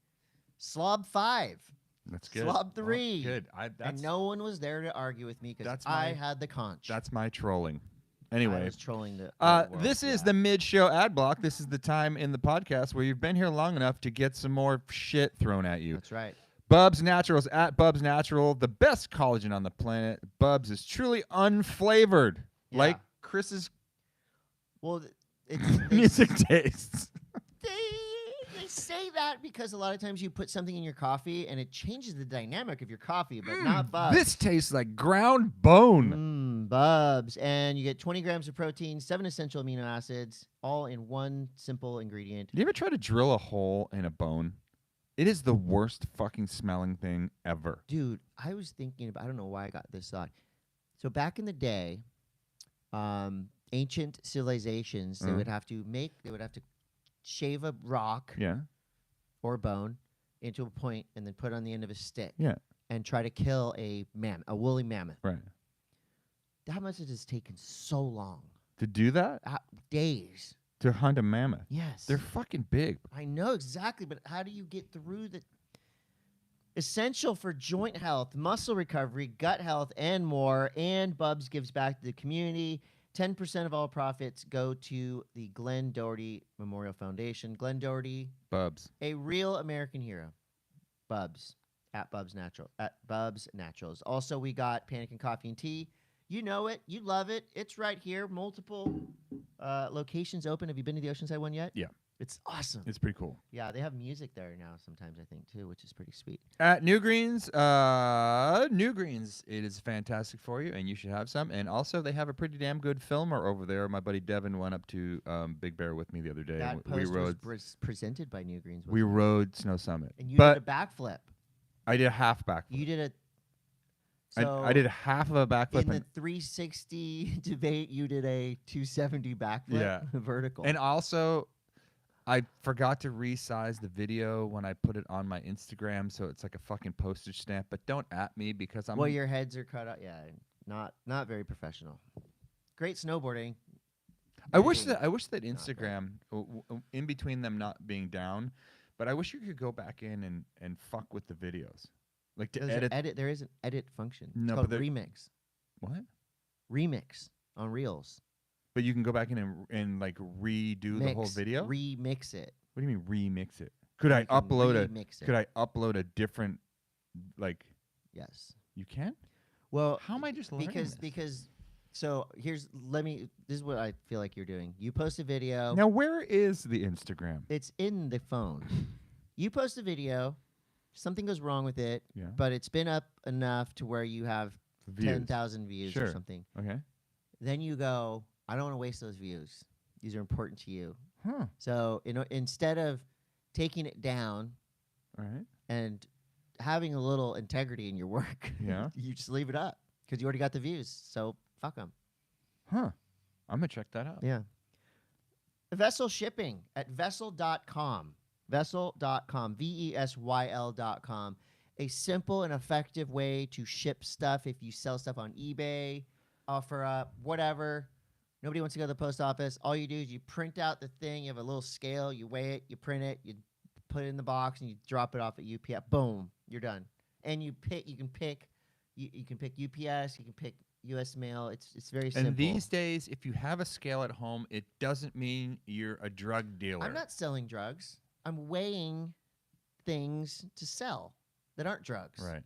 S2: slob 5.
S1: that's good.
S2: Slob
S1: Well,
S2: 3.
S1: good.
S2: And no one was there to argue with me because
S1: that's
S2: I
S1: my-
S2: had the conch.
S1: That's my trolling.
S2: I
S1: Anyway,
S2: was trolling the world,
S1: this is
S2: yeah.
S1: the mid-show ad block. This is the time in the podcast where you've been here long enough to get some more shit thrown at you.
S2: That's right.
S1: Bubs Naturals at Bubs Natural, the best collagen on the planet. Bubs is truly unflavored,
S2: Yeah.
S1: like Chris's
S2: Well, it's
S1: music tastes.
S2: they say that because a lot of times you put something in your coffee and it changes the dynamic of your coffee, but not Bubs.
S1: This tastes like ground bone.
S2: Bubs. And you get 20 grams of protein, 7 essential amino acids, all in one simple ingredient.
S1: Did you ever try to drill a hole in a bone? It is the worst fucking smelling thing ever.
S2: Dude, I was thinking about, I don't know why I got this thought. So back in the day, ancient civilizations, they would have to shave a rock
S1: Yeah.
S2: or a bone into a point and then put it on the end of a stick.
S1: Yeah.
S2: And try to kill a woolly mammoth.
S1: Right.
S2: That must have just taken so long.
S1: To do that?
S2: Days.
S1: To hunt a mammoth.
S2: Yes.
S1: They're fucking big.
S2: I know exactly, but how do you get through the essential for joint health, muscle recovery, gut health, and more? And Bubs gives back to the community. 10% of all profits go to the Glenn Doherty Memorial Foundation. Glenn Doherty,
S1: Bubs.
S2: a real American hero. Bubs at Bubs Naturals. Also, we got Pannikin Coffee and Tea. You know it. You love it. It's right here. Multiple locations open. Have you been to the Oceanside one yet?
S1: Yeah.
S2: It's awesome.
S1: It's pretty cool.
S2: Yeah, they have music there now sometimes, I think, too, which is pretty sweet.
S1: At New Greens, it is fantastic for you, and you should have some. And also, they have a pretty damn good filmer over there. My buddy Devin went up to Big Bear with me the other day.
S2: That
S1: and
S2: post
S1: rode.
S2: was presented by New Greens.
S1: We
S2: wasn't it?
S1: rode Snow Summit.
S2: And you
S1: but
S2: did a backflip.
S1: I did a half backflip.
S2: You did a...
S1: I did half of a backflip.
S2: In the 360 debate, you did a 270 backflip.
S1: Yeah.
S2: Vertical.
S1: And also, I forgot to resize the video when I put it on my Instagram, so it's like a fucking postage stamp. But don't at me because I'm.
S2: Well, your heads are cut out. Yeah, not very professional. Great snowboarding.
S1: I wish that Instagram, in between them not being down, but I wish you could go back in and fuck with the videos, like to edit.
S2: There is an edit function. It's
S1: No,
S2: called
S1: but
S2: remix.
S1: What?
S2: Remix on Reels.
S1: But you can go back in and like redo the whole video.
S2: Remix it.
S1: What do you mean remix it? Could I
S2: You can
S1: upload
S2: remix it.
S1: Could I upload a different, like?
S2: Yes.
S1: You can.
S2: Well,
S1: How am I just learning this?
S2: because so this is what I feel like you're doing. You post a video.
S1: Now where is the Instagram?
S2: It's in the phone. You post a video. Something goes wrong with it.
S1: Yeah.
S2: But it's been up enough to where you have
S1: Views.
S2: 10,000 views
S1: Sure.
S2: or something.
S1: Okay.
S2: Then you go, I don't want to waste those views. These are important to you.
S1: Huh.
S2: So instead of taking it down
S1: All right.
S2: and having a little integrity in your work,
S1: Yeah.
S2: you just leave it up because you already got the views. So fuck them.
S1: Huh. I'm gonna check that out.
S2: Yeah. Vessel shipping at vessel.com. Vessel.com. VESYL.com. A simple and effective way to ship stuff if you sell stuff on eBay, offer up, whatever. Nobody wants to go to the post office. All you do is you print out the thing. You have a little scale. You weigh it. You print it. You put it in the box and you drop it off at UPS. Boom. You're done. And you can pick UPS. You can pick U.S. mail. It's very simple.
S1: And these days, if you have a scale at home, it doesn't mean you're a drug dealer.
S2: I'm not selling drugs. I'm weighing things to sell that aren't drugs.
S1: Right.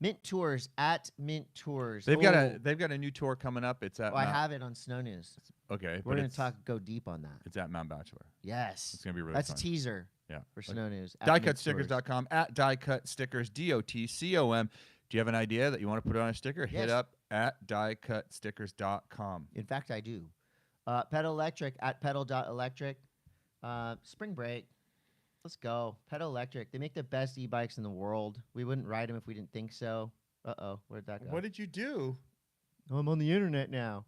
S2: Mint Tours at Mint Tours.
S1: They've got a new tour coming up. It's at
S2: I have it on Snow News.
S1: okay.
S2: We're going to go deep on that.
S1: It's at Mount Bachelor.
S2: Yes.
S1: It's going to be really
S2: That's
S1: fun.
S2: a teaser.
S1: Yeah.
S2: For Snow News.
S1: DieCutStickers.com at DieCutStickers, DOTCOM. Do you have an idea that you want to put on a sticker?
S2: Yes.
S1: Hit up at DieCutStickers.com.
S2: In fact, I do. Pedal Electric at pedal.electric. Spring break. Let's go. Pedal Electric. They make the best e-bikes in the world. We wouldn't ride them if we didn't think so. Uh-oh. Where'd that go?
S1: What did you do?
S2: Oh, I'm on the internet now.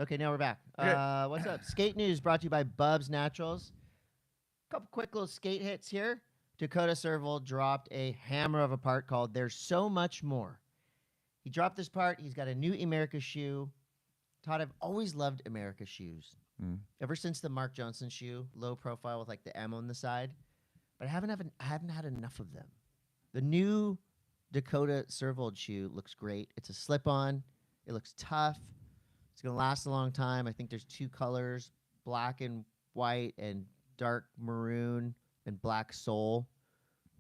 S2: Okay, now we're back.
S1: Okay.
S2: What's up? Skate News brought to you by Bubs Naturals. Couple quick little skate hits here. Dakota Servold dropped a hammer of a part called There's So Much More. He dropped this part. He's got a new America shoe. Todd, I've always loved America shoes. Ever since the Mark Johnson shoe, low profile with like the M on the side. But I haven't had enough of them. The new Dakota Servold shoe looks great. It's a slip-on. It looks tough. It's going to last a long time. I think there's 2 colors, black and white and dark maroon and black sole.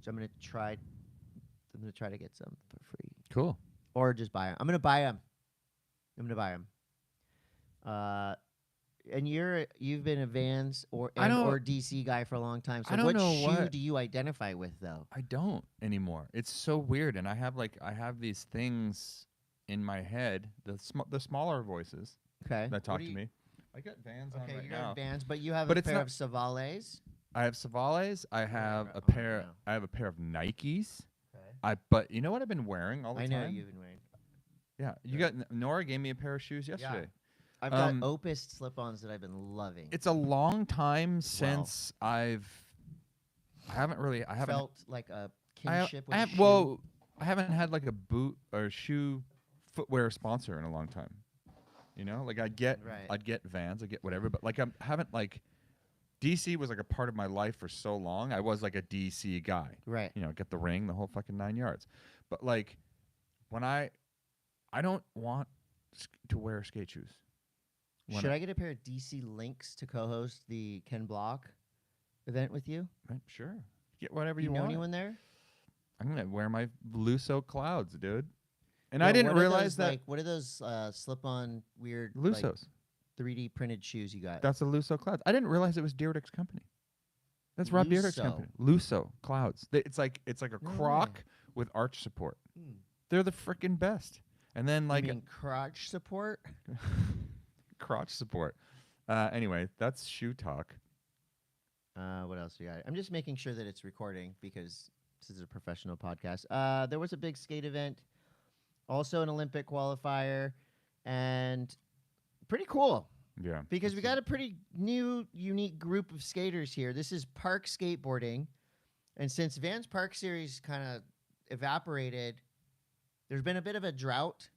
S2: So I'm going to try to get some for free.
S1: Cool.
S2: Or just buy them. I'm going to buy them. And you've been a Vans or DC guy for a long time. So what shoe do you identify with though?
S1: I don't anymore. It's so weird, and I have these things in my head, the smaller voices that talk to me. I got Vans on right
S2: you
S1: now.
S2: got Vans, but you have a pair of Savales.
S1: I have Savales. I have a pair of Nikes.
S2: Okay.
S1: But you know what I've been wearing all the time?
S2: I know you've been wearing.
S1: Yeah, you got Nora gave me a pair of shoes yesterday.
S2: Yeah. I've got Opus slip-ons that I've been loving.
S1: It's a long time since I haven't
S2: felt like a kinship with a shoe.
S1: Well, I haven't had like a boot or shoe footwear sponsor in a long time. You know, like I'd get Vans, I get whatever, but like I haven't like DC was like a part of my life for so long. I was like a DC guy.
S2: Right.
S1: You know, get the ring, the whole fucking 9 yards. But like when I don't want to wear skate shoes.
S2: Should I get a pair of DC Lynx to co-host the Ken Block event with you?
S1: Sure. Get whatever you
S2: want. You know
S1: anyone
S2: there?
S1: I'm going to wear my Lusso Clouds, dude. And I didn't realize that.
S2: What are those slip-on weird
S1: Lussos?
S2: 3D printed shoes you got?
S1: That's a Lusso Clouds. I didn't realize it was Deerdick's company. That's Rob Deerdick's company. Lusso Clouds. It's like a croc with arch support. They're the frickin' best. And then like
S2: you mean crotch support?
S1: Crotch support. Anyway, that's shoe talk.
S2: What else we got? I'm just making sure that it's recording because this is a professional podcast. There was a big skate event, also an Olympic qualifier, and pretty cool.
S1: Yeah.
S2: Because we got a pretty new, unique group of skaters here. This is park skateboarding. And since Vans Park Series kind of evaporated, there's been a bit of a drought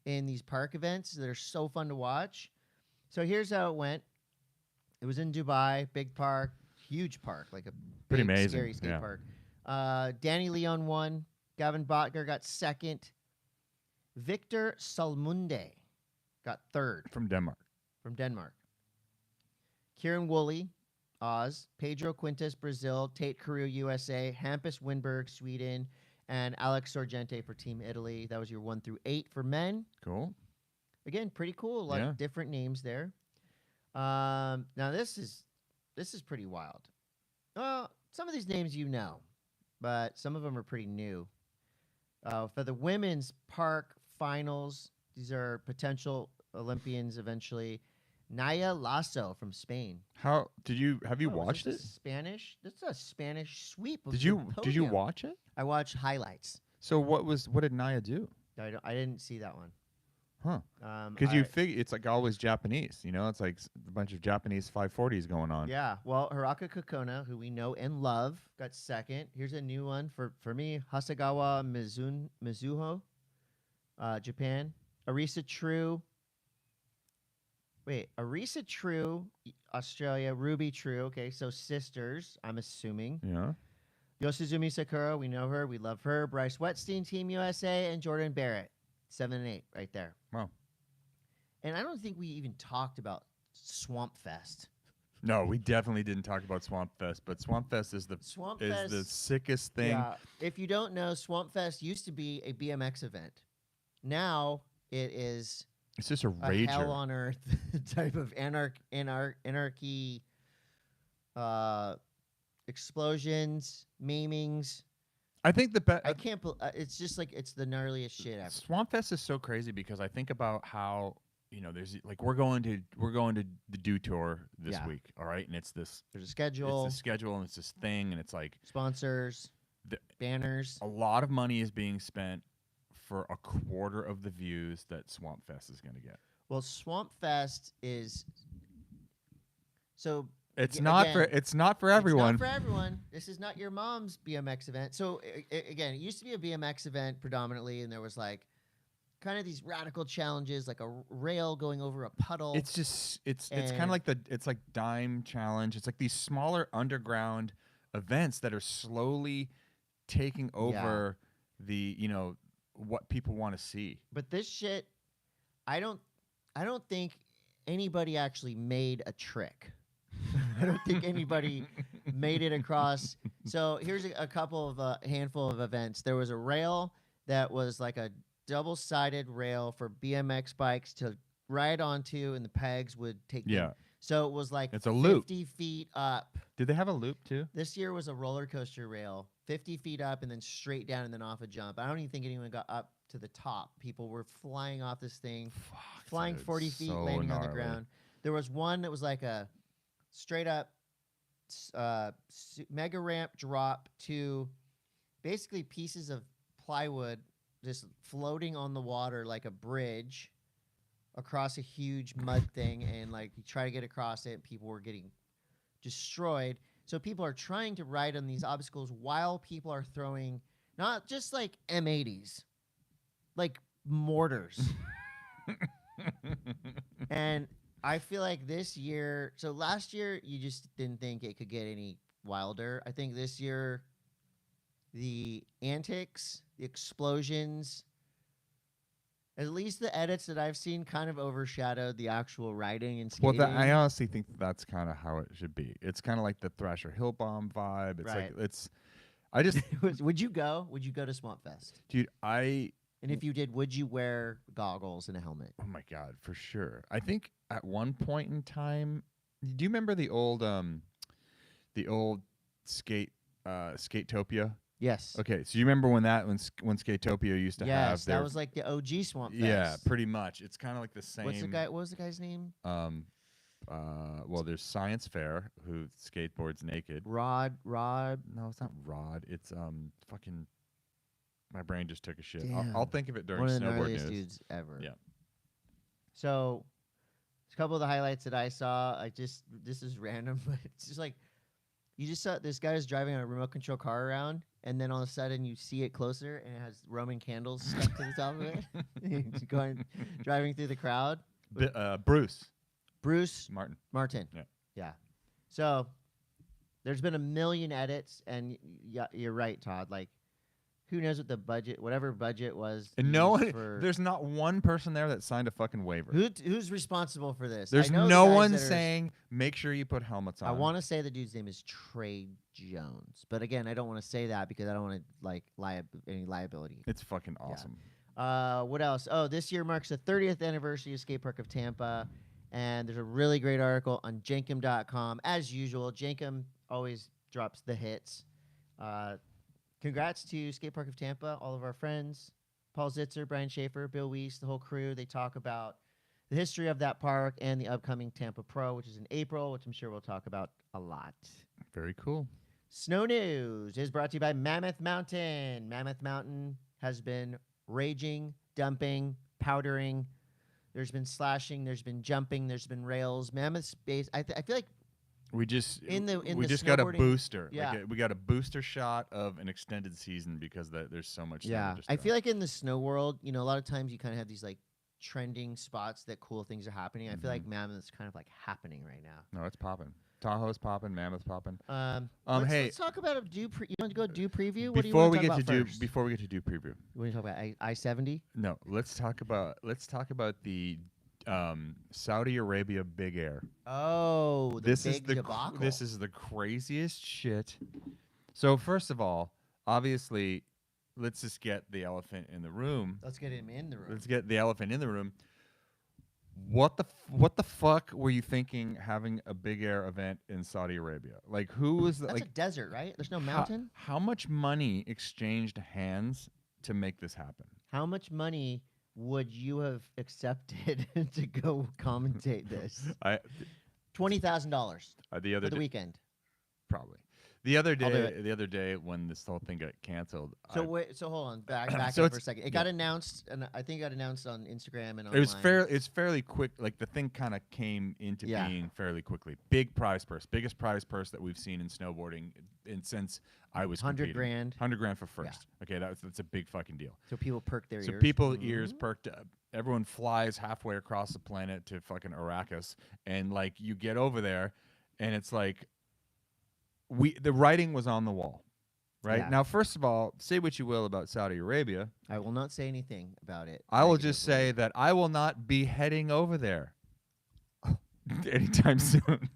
S2: in these park events that are so fun to watch. So here's how it went. It was in Dubai, big park, huge park, like a
S1: pretty
S2: big,
S1: amazing
S2: scary skate park. Danny Leon won. Gavin Botker got second. Victor Salmunde got third.
S1: From Denmark.
S2: Kieran Woolley, Oz. Pedro Quintas, Brazil. Tate Carew, USA. Hampus Winberg, Sweden. And Alex Sorgente for Team Italy. That was your 1 through 8 for men.
S1: Cool.
S2: Again, pretty cool. A lot of different names there. Now this is pretty wild. Some of these names you know, but some of them are pretty new. For the women's park finals, these are potential Olympians eventually. Naya Lasso from Spain.
S1: Have you watched it?
S2: Spanish. That's a Spanish sweep.
S1: Did you watch it?
S2: I watched highlights.
S1: So what did Naya do?
S2: I didn't see that one.
S1: Huh. Because you figure it's like always Japanese, you know? It's like a bunch of Japanese 540s going on.
S2: Yeah. Well, Hiraka Kokona, who we know and love, got second. Here's a new one for me. Hasegawa Mizuho, Japan. Arisa True, Australia. Ruby True. Okay, so sisters, I'm assuming.
S1: Yeah.
S2: Yoshizumi Sakura, we know her. We love her. Bryce Wetstein, Team USA. And Jordan Barrett, 7 and 8 right there.
S1: Wow.
S2: And I don't think we even talked about Swamp Fest.
S1: No, we definitely didn't talk about Swamp Fest, but Swamp Fest is the sickest thing.
S2: Yeah. If you don't know, Swamp Fest used to be a BMX event. Now it is.
S1: It's just a
S2: a
S1: rager.
S2: hell on earth type of anarchy, explosions, maimings.
S1: I think
S2: I can't. It's just like it's the gnarliest shit ever.
S1: Swamp Fest is so crazy because I think about how there's like we're going to the DUNE tour this week, all right, and it's this.
S2: There's a schedule.
S1: It's the schedule, and it's this thing, and it's like
S2: sponsors, banners.
S1: A lot of money is being spent for a quarter of the views that Swamp Fest is going to get.
S2: Well, Swamp Fest is so.
S1: It's not for everyone.
S2: It's not for everyone. This is not your mom's BMX event. So again, it used to be a BMX event predominantly, and there was like kind of these radical challenges, like a rail going over a puddle.
S1: It's just it's kind of like it's like Dime Challenge. It's like these smaller underground events that are slowly taking over the what people want to see.
S2: But this shit, I don't think anybody actually made a trick. I don't think anybody made it across. So here's a couple of a handful of events. There was a rail that was like a double-sided rail for BMX bikes to ride onto, and the pegs would take them. So it was like
S1: it's a loop.
S2: 50 feet up.
S1: Did they have a loop too?
S2: This year was a roller coaster rail, 50 feet up and then straight down and then off a jump. I don't even think anyone got up to the top. People were flying off this thing, flying 40 feet,
S1: so
S2: landing
S1: gnarly.
S2: on the ground. There was one that was like a straight up mega ramp drop to basically pieces of plywood just floating on the water like a bridge across a huge mud thing, and like you try to get across it, people were getting destroyed. So people are trying to ride on these obstacles while people are throwing not just like M80s, like mortars. And I feel like this year, so last year you just didn't think it could get any wilder. I think this year the antics, the explosions, at least the edits that I've seen kind of overshadowed the actual riding and skating.
S1: Well, I honestly think that's kind of how it should be. It's kind of like the Thrasher Hill Bomb vibe. It's
S2: right.
S1: like I just
S2: Would you go? Would you go to Swamp Fest?
S1: Dude,
S2: and if you did, would you wear goggles and a helmet?
S1: Oh my God, for sure. I think at one point in time, do you remember the old Skatopia?
S2: Yes.
S1: Okay, so you remember when Skatopia used to have
S2: Yes, that was like the OG Swamp Fest.
S1: Yeah, pretty much. It's kind of like the same.
S2: What was the guy's name?
S1: Well, there's Science Fair, who skateboards naked.
S2: Rod.
S1: No, it's not Rod. It's fucking. My brain just took a shit.
S2: Damn.
S1: I'll think of it during
S2: One of the
S1: snowboard
S2: gnarliest
S1: news.
S2: dudes ever.
S1: Yeah.
S2: So, a couple of the highlights that I saw. This is random, but it's just like you just saw this guy is driving a remote control car around, and then all of a sudden you see it closer, and it has Roman candles stuck to the top of it. He's driving through the crowd. Bruce Martin. Yeah. So there's been a million edits, and you're right, Todd. Like, who knows what the budget, whatever budget was.
S1: And there's not one person there that signed a fucking waiver.
S2: Who's responsible for this?
S1: There's no one saying, make sure you put helmets on.
S2: I want to say the dude's name is Trey Jones. But again, I don't want to say that because I don't want to like any liability.
S1: It's fucking awesome.
S2: Yeah. What else? Oh, this year marks the 30th anniversary of Skate Park of Tampa. And there's a really great article on Jenkem.com. As usual, Jenkem always drops the hits. Congrats to Skate Park of Tampa, all of our friends, Paul Zitzer, Brian Schaefer, Bill Weiss, the whole crew. They talk about the history of that park and the upcoming Tampa Pro, which is in April, which I'm sure we'll talk about a lot.
S1: Very cool.
S2: Snow News is brought to you by Mammoth Mountain. Mammoth Mountain has been raging, dumping, powdering. There's been slashing. There's been jumping. There's been rails. Mammoth Space. I feel like
S1: we just
S2: the
S1: got a booster.
S2: Yeah.
S1: We got a booster shot of an extended season because there's so much.
S2: Yeah, I feel like in the snow world, a lot of times you kind of have these like trending spots that cool things are happening. I feel like Mammoth's kind of like happening right now.
S1: No, it's popping. Tahoe's popping. Mammoth's popping.
S2: Let's talk about a you want to go do preview?
S1: Before we get to do preview,
S2: what do you talk about? I-70?
S1: No, let's talk about the Saudi Arabia Big Air.
S2: Oh, the
S1: This
S2: big debacle.
S1: this is the craziest shit. So first of all, obviously, let's just get the elephant in the room.
S2: Let's get him in the room.
S1: Let's get the elephant in the room. What the fuck were you thinking having a big air event in Saudi Arabia? Like, who was the,
S2: That's
S1: like
S2: a desert, right? There's no mountain.
S1: How much money exchanged hands to make this happen?
S2: How much money would you have accepted to go commentate this? $20,000
S1: the other
S2: for the weekend.
S1: Probably. The other
S2: I'll do
S1: day,
S2: it.
S1: the other day when this whole thing got canceled.
S2: So wait, so hold on, back
S1: So
S2: up for a
S1: it's-
S2: second. It got announced, and I think it got announced on Instagram and online.
S1: It was it's fairly quick. Like the thing kind of came into
S2: Yeah.
S1: being fairly quickly. Big prize purse, biggest prize purse that we've seen in snowboarding since I was
S2: 100
S1: competing.
S2: grand.
S1: 100 grand for first. Okay, that's a big fucking deal.
S2: So people perk their
S1: So
S2: ears.
S1: people ears perked up. Everyone flies halfway across the planet to fucking Arrakis, and like you get over there, and it's like the writing was on the wall, right?
S2: Yeah.
S1: Now, first of all, say what you will about Saudi Arabia.
S2: I will not say anything about it.
S1: I will just
S2: negatively.
S1: say that I will not be heading over there anytime soon.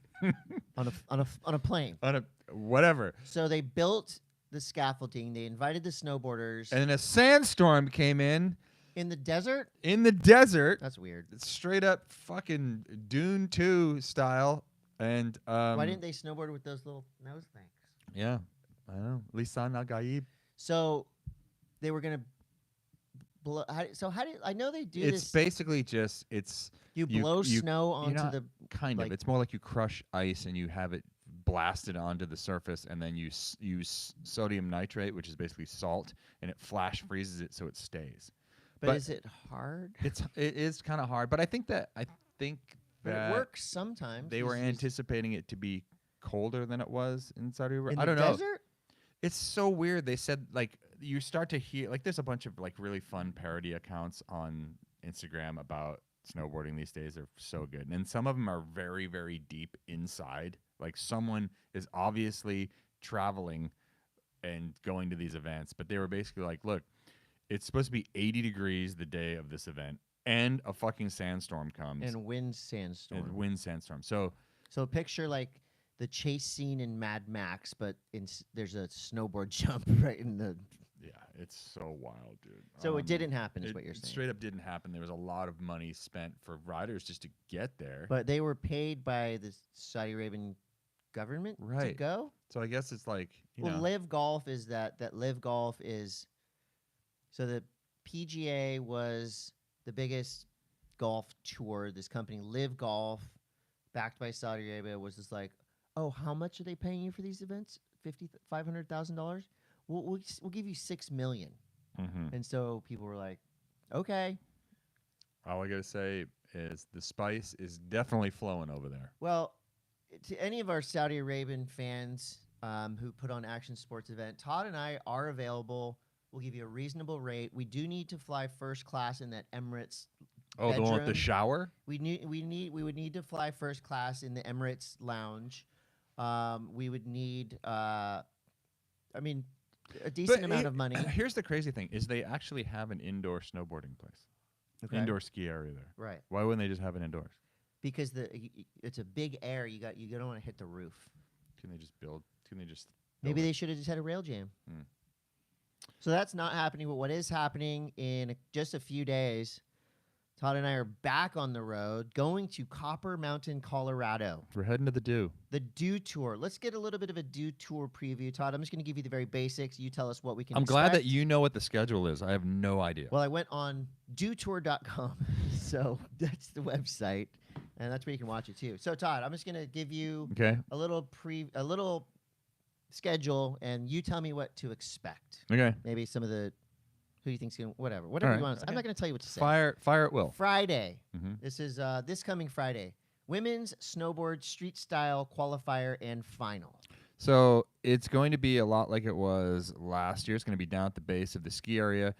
S2: on a plane.
S1: On a whatever.
S2: So they built the scaffolding. They invited the snowboarders
S1: And then a sandstorm came in
S2: the desert.
S1: in the desert.
S2: That's weird.
S1: Straight up fucking Dune 2 style. And
S2: Why didn't they snowboard with those little nose things?
S1: Yeah, I know. Lisan Al Gaib.
S2: So they were gonna blow. How did I know they do
S1: It's
S2: this?
S1: basically just
S2: You blow snow onto
S1: not-
S2: the
S1: kind
S2: like-
S1: of. It's more like you crush ice and you have it blasted onto the surface, and then you use sodium nitrate, which is basically salt, and it flash freezes it so it stays.
S2: But is it hard?
S1: It is kind of hard, but I think that
S2: But
S1: that
S2: it works sometimes.
S1: they were
S2: It's-
S1: anticipating it to be colder than it was in Saudi Arabia.
S2: in
S1: I
S2: the
S1: don't know.
S2: desert?
S1: It's so weird. They said like you start to hear like there's a bunch of like really fun parody accounts on Instagram about snowboarding these days. They're so good, and some of them are very very deep inside. Like someone is obviously traveling and going to these events, but they were basically like, look, it's supposed to be 80 degrees the day of this event, and a fucking sandstorm comes
S2: And wind sandstorm.
S1: and wind sandstorm. So
S2: So picture like the chase scene in Mad Max, but there's a snowboard jump right in the.
S1: yeah, it's so wild, dude.
S2: So it didn't happen, is what you're saying.
S1: Straight up didn't happen. There was a lot of money spent for riders just to get there.
S2: But they were paid by the Saudi Arabian government to
S1: Right.
S2: go.
S1: So I guess it's like
S2: Well, Live Golf is that Live Golf is. So the PGA was the biggest golf tour. This company, Live Golf, backed by Saudi Arabia, was just like, oh, how much are they paying you for these events? $500,000. We'll give you $6 million. And so people were like, okay.
S1: all I gotta say is the spice is definitely flowing over there.
S2: Well, to any of our Saudi Arabian fans who put on Action Sports event, Todd and I are available. We'll give you a reasonable rate. We do need to fly first class in that Emirates.
S1: Oh, the one with the
S2: bedroom.
S1: shower?
S2: We would need to fly first class in the Emirates lounge. We would need, a decent amount of money.
S1: Here's the crazy thing: is they actually have an indoor snowboarding place,
S2: Okay.
S1: indoor ski area there.
S2: Right,
S1: Why wouldn't they just have it indoors?
S2: because it's a big air. You don't want to hit the roof.
S1: Can they just build? Can they just?
S2: Maybe
S1: build
S2: they should have just had a rail jam.
S1: Hmm.
S2: So that's not happening. But what is happening in just a few days, Todd and I are back on the road going to Copper Mountain, Colorado.
S1: We're heading to the DUNE.
S2: The DUNE Tour. Let's get a little bit of a DUNE Tour preview. Todd, I'm just going to give you the very basics. You tell us what we can
S1: I'm glad that
S2: expect.
S1: you know what the schedule is. I have no idea.
S2: Well, I went on DUNEtour.com, so that's the website, and that's where you can watch it too. So, Todd, I'm just going to give you
S1: Okay.
S2: a little schedule, and you tell me what to expect.
S1: Okay.
S2: Maybe some of the who you think's going to whatever
S1: right,
S2: you want. I'm
S1: okay.
S2: not going to tell you what to say.
S1: Fire at will.
S2: Friday.
S1: Mm-hmm.
S2: This is this coming Friday. Women's snowboard street style qualifier and final.
S1: So it's going to be a lot like it was last year. It's going to be down at the base of the ski area.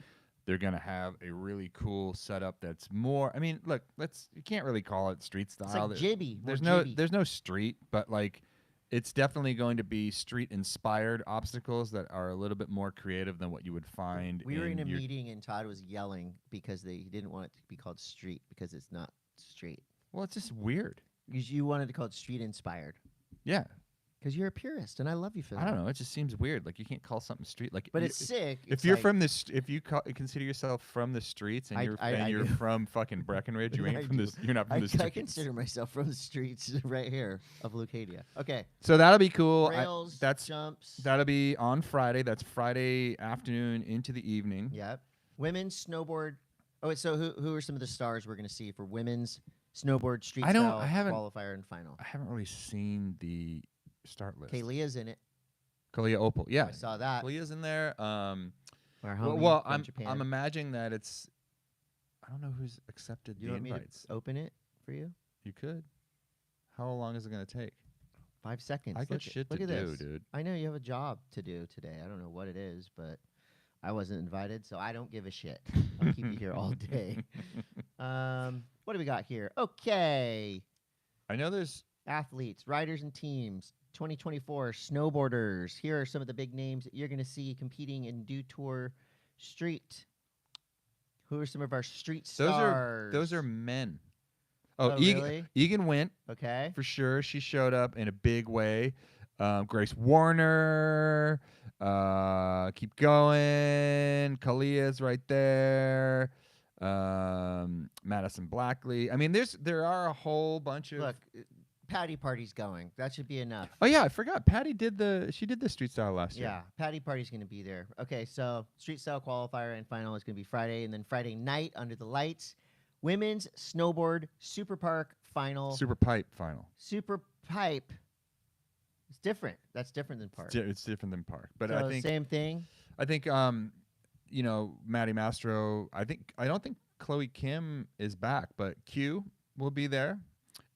S1: They're going to have a really cool setup that's more. I mean, look, you can't really call it street style.
S2: It's like jibby.
S1: There's
S2: more
S1: no
S2: jibby.
S1: there's no street, but like it's definitely going to be street-inspired obstacles that are a little bit more creative than what you would find.
S2: We were in a
S1: your
S2: meeting and Todd was yelling because he didn't want it to be called street because it's not street.
S1: Well, it's just weird.
S2: Because you wanted to call it street inspired.
S1: Yeah.
S2: Because you're a purist and I love you for that.
S1: I don't know. It just seems weird. Like you can't call something street. Like,
S2: But it's sick.
S1: If you're from this, if you consider yourself from the streets and you're
S2: do.
S1: from fucking Breckenridge, you
S2: I
S1: ain't from
S2: do.
S1: this. You're not from the streets.
S2: I consider myself from the streets right here of Lucadia. Okay.
S1: So that'll be cool.
S2: Rails, jumps.
S1: That'll be on Friday. That's Friday afternoon into the evening.
S2: Yep. Women's snowboard. Oh, wait, so who are some of the stars we're going to see for women's snowboard street style qualifier and final?
S1: I haven't really seen the start list.
S2: Leah's in it.
S1: Kalia Opal. Yeah.
S2: I saw that.
S1: Leah's in there.
S2: Our
S1: Well,
S2: homie from Japan.
S1: I'm imagining that it's. I don't know who's accepted
S2: You
S1: the
S2: want
S1: invites.
S2: me to open it for you?
S1: You could. How long is it going to take?
S2: 5 seconds.
S1: I got shit to do,
S2: this.
S1: dude.
S2: I know you have a job to do today. I don't know what it is, but I wasn't invited, so I don't give a shit. I'll keep you here all day. What do we got here? Okay.
S1: I know there's
S2: Athletes, riders, and teams. 2024 snowboarders. Here are some of the big names that you're going to see competing in DUNE Tour Street. Who are some of our street stars?
S1: Those are men.
S2: Really?
S1: Egan went.
S2: Okay.
S1: For sure. She showed up in a big way. Grace Warner. Keep going. Kalia's right there. Madison Blackley. I mean, there are a whole bunch of.
S2: Look, Patty Party's going. That should be enough.
S1: Oh yeah, I forgot. Patty did the street style last year.
S2: Yeah, Patty Party's going to be there. Okay, so street style qualifier and final is going to be Friday, and then Friday night under the lights, women's snowboard super park final.
S1: Super pipe final.
S2: Super pipe. It's different. That's different than park.
S1: It's different than park, but
S2: so
S1: I think
S2: same thing.
S1: I think Maddie Mastro. I don't think Chloe Kim is back, but Q will be there.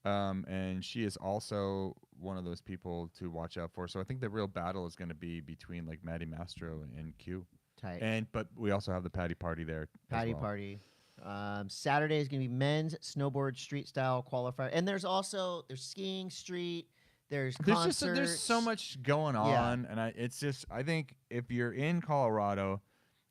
S1: And she is also one of those people to watch out for. So I think the real battle is going to be between like Maddie Mastro and Q.
S2: Tight.
S1: But we also have the Patty Party there.
S2: Patty Party. Saturday is going to be men's snowboard street style qualifier, and there's skiing street. There's concerts.
S1: There's so much going on, and I think if you're in Colorado,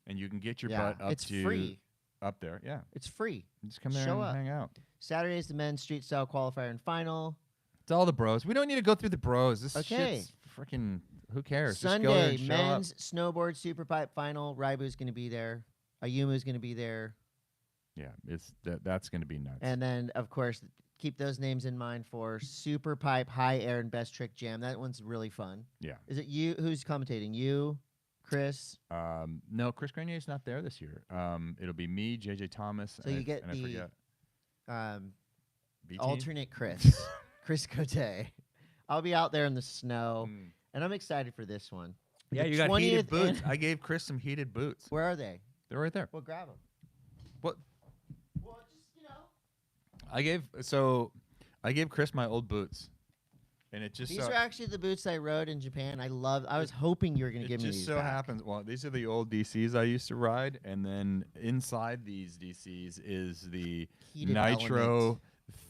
S1: and you can get your butt up
S2: it's free.
S1: Up there, yeah,
S2: it's free.
S1: Just come there and hang out.
S2: Saturday is the men's street style qualifier and final.
S1: It's all the bros. We don't need to go through the bros. This shit's freaking. Who cares?
S2: Sunday, men's snowboard super pipe final. Raibu's going to be there. Ayumu's going to be there.
S1: Yeah, that's going to be nuts.
S2: And then, of course, keep those names in mind for super pipe, high air, and best trick jam. That one's really fun.
S1: Yeah.
S2: Is it you? Who's commentating? You, Chris?
S1: No, Chris Grenier's not there this year. It'll be me, JJ Thomas.
S2: So you get
S1: I forget.
S2: Alternate Chris, Chris Cote. I'll be out there in the snow, and I'm excited for this one.
S1: Yeah, you got heated boots. I gave Chris some heated boots.
S2: Where are they?
S1: They're right there.
S2: Well, grab them.
S1: What?
S2: Well, just
S1: I gave Chris my old boots, and it just
S2: these are actually the boots I rode in Japan. I was hoping you were going to give me these.
S1: It just so happens. Well, these are the old DCs I used to ride, and then inside these DCs is the
S2: heated
S1: nitro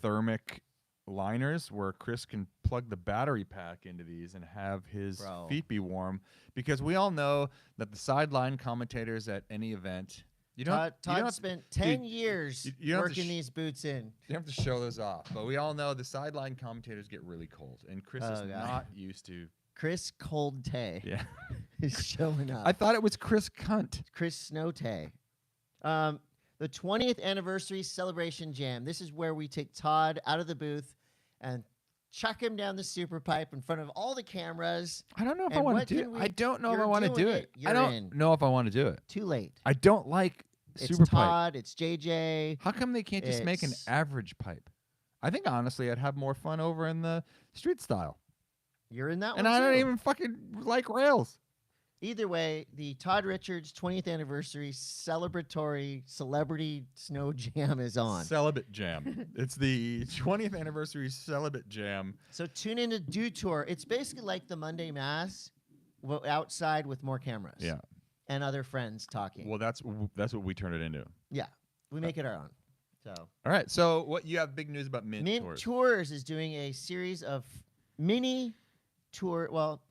S1: thermic liners where Chris can plug the battery pack into these and have his feet be warm, because we all know that the sideline commentators at any event,
S2: Todd spent 10 years working these boots in.
S1: You have to show those off, but we all know the sideline commentators get really cold, and Chris is not used to.
S2: Chris Coldte is showing up.
S1: I thought it was Chris Cunt.
S2: Chris Snowte. The 20th anniversary celebration jam. This is where we take Todd out of the booth and chuck him down the super pipe in front of all the cameras.
S1: I don't know if I want to do it. I don't know if I want to do it. I don't know if I want to do it.
S2: Too late.
S1: I don't like super
S2: pipe. It's Todd. It's JJ.
S1: How come they can't just make an average pipe? I think, honestly, I'd have more fun over in the street style.
S2: You're in that one,
S1: and I don't even fucking like rails.
S2: Either way, the Todd Richards 20th anniversary celebratory celebrity snow jam is on.
S1: Celibate jam. It's the 20th anniversary celibate jam.
S2: So tune into DUNE Tour. It's basically like the Monday M.A.S. outside with more cameras.
S1: Yeah.
S2: And other friends talking.
S1: Well, that's what we turn it into.
S2: Yeah. We make it our own. So.
S1: All right. So what you have big news about Mint Tours.
S2: Mint Tours is doing a series of mini tour. Well,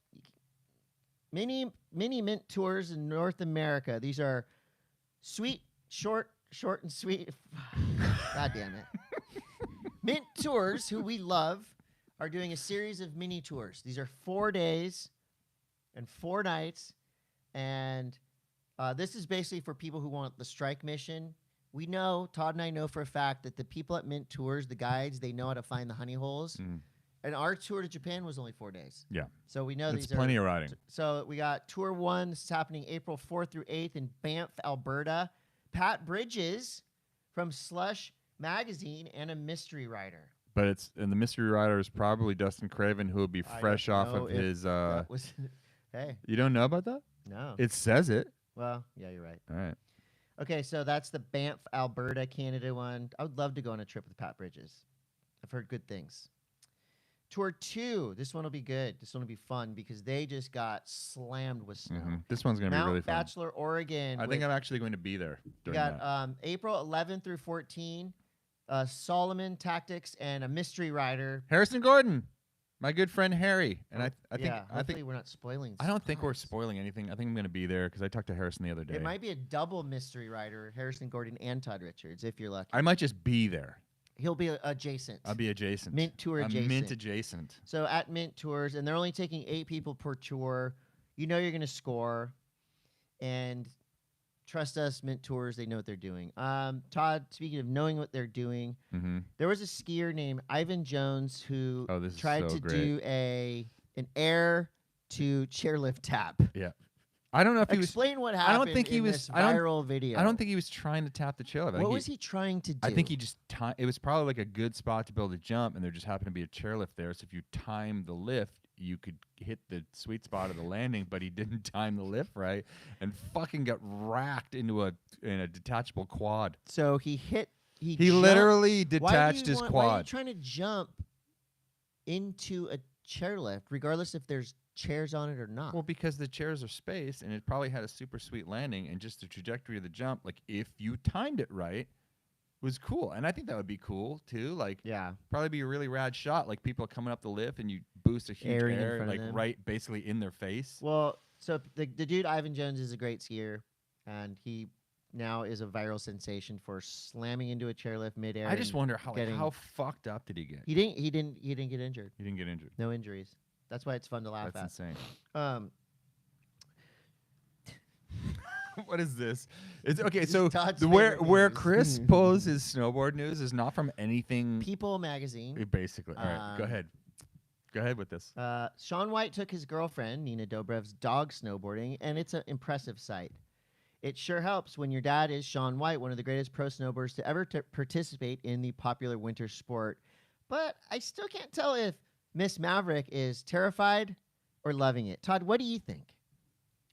S2: mini mint tours in North America. These are sweet, short and sweet. God damn it. Mint Tours, who we love, are doing a series of mini tours. These are 4 days and 4 nights. And this is basically for people who want the strike mission. We know, Todd and I know for a fact that the people at Mint Tours, the guides, they know how to find the honey holes. And our tour to Japan was only 4 days.
S3: Yeah.
S2: So we know
S3: It's
S2: these
S3: plenty
S2: are,
S3: of riding.
S2: So we got Tour 1. This is happening April 4th through 8th in Banff, Alberta. Pat Bridges from Slush Magazine and a mystery rider.
S3: But the mystery rider is probably Dustin Craven, who will be fresh off of his.
S2: Hey.
S3: You don't know about that?
S2: No.
S3: It says it.
S2: Well, yeah, you're right.
S3: All right.
S2: Okay, so that's the Banff, Alberta, Canada one. I would love to go on a trip with Pat Bridges. I've heard good things. Tour 2. This one will be good. This one will be fun because they just got slammed with snow.
S3: This one's going to be really fun.
S2: Mount Bachelor, Oregon.
S3: I think I'm actually going to be there.
S2: We got April 11 through 14. Solomon Tactics and a mystery rider.
S3: Harrison Gordon, my good friend Harry. And I think
S2: we're not spoiling.
S3: I don't think we're spoiling anything. I think I'm going to be there because I talked to Harrison the other day.
S2: It might be a double mystery rider, Harrison Gordon and Todd Richards, if you're lucky.
S3: I might just be there.
S2: He'll be adjacent.
S3: I'll be adjacent.
S2: Mint Tour adjacent.
S3: Mint adjacent.
S2: So at Mint Tours, and they're only taking 8 people per tour. You know you're going to score. And trust us, Mint Tours, they know what they're doing. Todd, speaking of knowing what they're doing, there was a skier named Ivan Jones who tried to do an air to chairlift tap.
S3: Yeah. I don't know if
S2: Explain what happened.
S3: I don't think he was
S2: this viral video.
S3: I don't think he was trying to tap the chairlift.
S2: What was he trying to do?
S3: I think he just it was probably like a good spot to build a jump, and there just happened to be a chairlift there. So if you time the lift, you could hit the sweet spot of the landing. But he didn't time the lift right, and fucking got racked into a detachable quad.
S2: So he
S3: literally detached his quad.
S2: Why are you trying to jump into a chairlift, regardless if there's chairs on it or not?
S3: Well, because the chairs are spaced, and it probably had a super sweet landing, and just the trajectory of the jump, like if you timed it right, was cool. And I think that would be cool too. Like,
S2: yeah,
S3: probably be a really rad shot. Like people coming up the lift, and you boost a huge air, like right, basically in their face.
S2: Well, so the dude Ivan Jones is a great skier, and he now is a viral sensation for slamming into a chairlift midair.
S3: I just wonder how fucked up did he get?
S2: He didn't get injured.
S3: He didn't get injured.
S2: No injuries. That's why it's fun to laugh at.
S3: That's insane. What is this? It's okay. So where Chris pulls his snowboard news is not from anything.
S2: People magazine.
S3: Basically. All right. Go ahead. Go ahead with this.
S2: Shaun White took his girlfriend Nina Dobrev's dog snowboarding, and it's an impressive sight. It sure helps when your dad is Shaun White, one of the greatest pro snowboarders to ever participate in the popular winter sport. But I still can't tell if Miss Maverick is terrified or loving it. Todd, what do you think?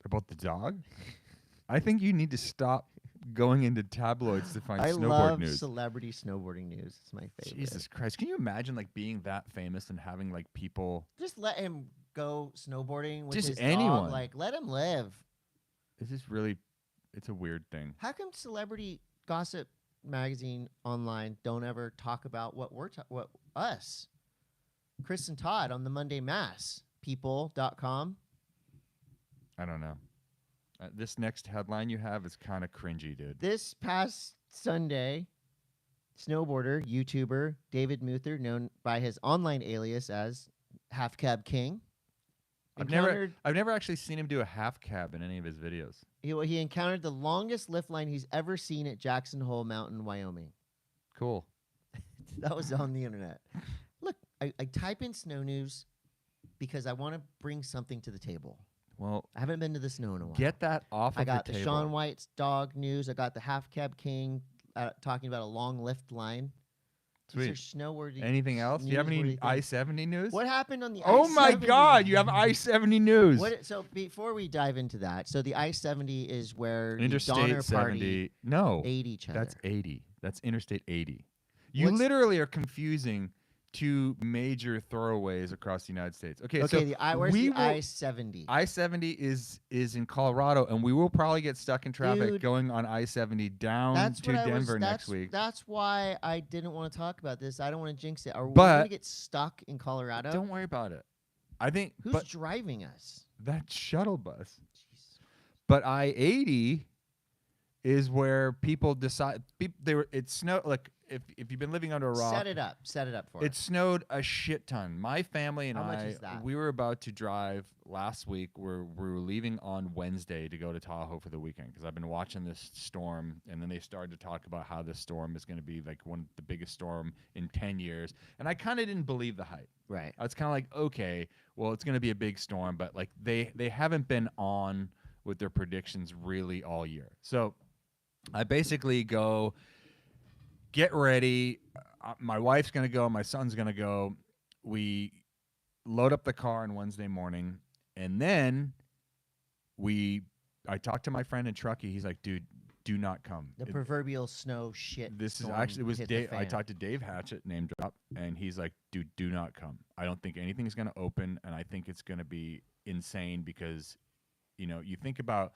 S3: About the dog? I think you need to stop going into tabloids to find snowboard news.
S2: I love celebrity snowboarding news. It's my favorite.
S3: Jesus Christ. Can you imagine like being that famous and having like people
S2: just let him go snowboarding with
S3: just
S2: his
S3: anyone.
S2: dog? Like, let him live.
S3: This is really, it's a weird thing.
S2: How come celebrity gossip magazine online don't ever talk about what what us, Chris and Todd, on the Monday M.A.S.S, people.com?
S3: I don't know. This next headline you have is kind of cringy, dude.
S2: This past Sunday, snowboarder, YouTuber David Muther, known by his online alias as Half Cab King,
S3: I've never actually seen him do a half cab in any of his videos.
S2: He encountered the longest lift line he's ever seen at Jackson Hole Mountain, Wyoming.
S3: Cool.
S2: That was on the internet. Look, I type in snow news because I want to bring something to the table.
S3: Well,
S2: I haven't been to the snow in a while.
S3: Get that off of the table.
S2: I got the Shaun White's dog news. I got the Half Cab King talking about a long lift line.
S3: Sweet.
S2: These are snowworthy.
S3: Anything else? Do you have any I-70 news?
S2: What happened on the
S3: I-70? Oh my God, you have I-70 news.
S2: So before we dive into that, so the I-70 is where
S3: Interstate
S2: the Donner
S3: 70.
S2: Party
S3: No,
S2: ate each other.
S3: That's 80. That's Interstate 80. You literally are confusing two major throwaways across the United States. Okay, so
S2: where's the I-70?
S3: I-70 is in Colorado, and we will probably get stuck in traffic going on I-70 down to Denver next week.
S2: That's why I didn't want to talk about this. I don't want to jinx it. Are we going to get stuck in Colorado?
S3: Don't worry about it. I think,
S2: Who's
S3: but
S2: driving us?
S3: that shuttle bus.
S2: Jeez.
S3: But I-80 is where people decide. It snowed like if you've been living under a rock.
S2: Set it up. Set it up for
S3: It
S2: us.
S3: snowed a shit ton. My family and
S2: How much is that?
S3: we were about to drive last week. We were leaving on Wednesday to go to Tahoe for the weekend because I've been watching this storm, and then they started to talk about how this storm is going to be like the biggest storm in 10 years. And I kind of didn't believe the hype.
S2: Right.
S3: I was kind of like, okay, well, it's going to be a big storm, but like they haven't been on with their predictions really all year. So I basically go, get ready. My wife's going to go. My son's going to go. We load up the car on Wednesday morning, and then I talked to my friend in Truckee. He's like, dude, do not come.
S2: The proverbial snow shit.
S3: This is
S2: storm
S3: actually, it was
S2: hit the
S3: Dave. I
S2: fan.
S3: talked to Dave Hatchett, name drop, and he's like, dude, do not come. I don't think anything's going to open, and I think it's going to be insane because, you think about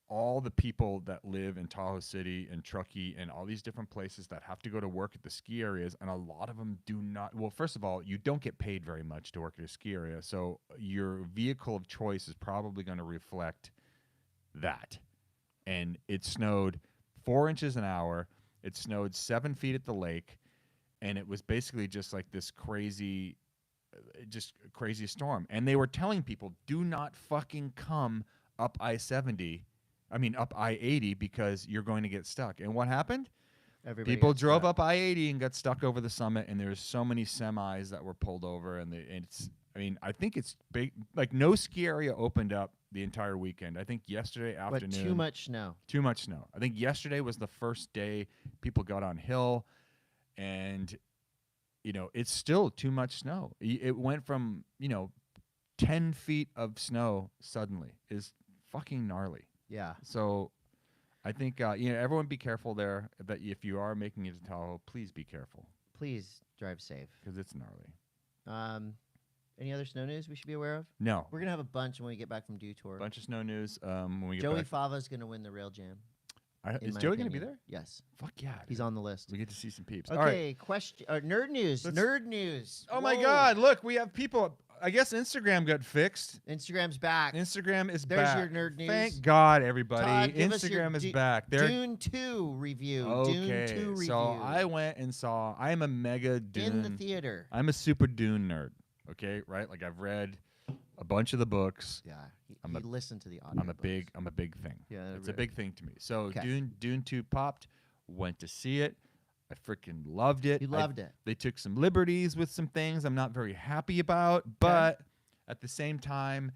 S3: all the people that live in Tahoe City and Truckee and all these different places that have to go to work at the ski areas, and a lot of them do not. Well, first of all, you don't get paid very much to work at a ski area, so your vehicle of choice is probably going to reflect that. And it snowed 4 inches an hour. It snowed 7 feet at the lake, and it was basically just like this crazy storm. And they were telling people, do not fucking come up up I-80 because you're going to get stuck. And what happened?
S2: Everybody
S3: People
S2: got
S3: drove
S2: stuck.
S3: up I-80 and got stuck over the summit, and there's so many semis that were pulled over, I think it's big. Like no ski area opened up the entire weekend. I think yesterday
S2: But
S3: afternoon.
S2: too much snow.
S3: Too much snow. I think yesterday was the first day people got on hill, and it's still too much snow. It went from 10 feet of snow suddenly is fucking gnarly.
S2: Yeah.
S3: So I think everyone be careful there. That if you are making it to Tahoe, please be careful
S2: Please drive safe.
S3: because it's gnarly.
S2: Any other snow news we should be aware of?
S3: No,
S2: We're gonna have a bunch when we get back from Dew Tour.
S3: bunch of snow news. When we get
S2: Joey
S3: back,
S2: Fava's gonna win the Rail Jam. in
S3: is
S2: my
S3: Joey going to be
S2: opinion.
S3: there?
S2: Yes,
S3: Fuck yeah,
S2: he's
S3: dude.
S2: on the list.
S3: We get to see some peeps. All right.
S2: Okay, question. Nerd news.
S3: Let's-
S2: Nerd news.
S3: Oh my
S2: Whoa.
S3: God! Look, we have people. I guess Instagram got fixed.
S2: Instagram's back.
S3: Instagram is
S2: There's
S3: back.
S2: your nerd news.
S3: Thank God, everybody.
S2: Todd, give us your
S3: Instagram is
S2: Du-
S3: back. They're
S2: Dune 2 review.
S3: okay.
S2: Dune 2 review.
S3: So I went and saw. I am a mega Dune.
S2: in the theater.
S3: I'm a super Dune nerd. Okay, right? Like I've read a bunch of the books.
S2: Yeah,
S3: I'm
S2: he
S3: a-
S2: listened to the audio.
S3: I'm a big thing.
S2: Yeah,
S3: It's a big thing to me. So
S2: 'Kay.
S3: Dune 2 popped. Went to see it. I freaking loved it.
S2: You loved it.
S3: They took some liberties with some things I'm not very happy about, but at the same time,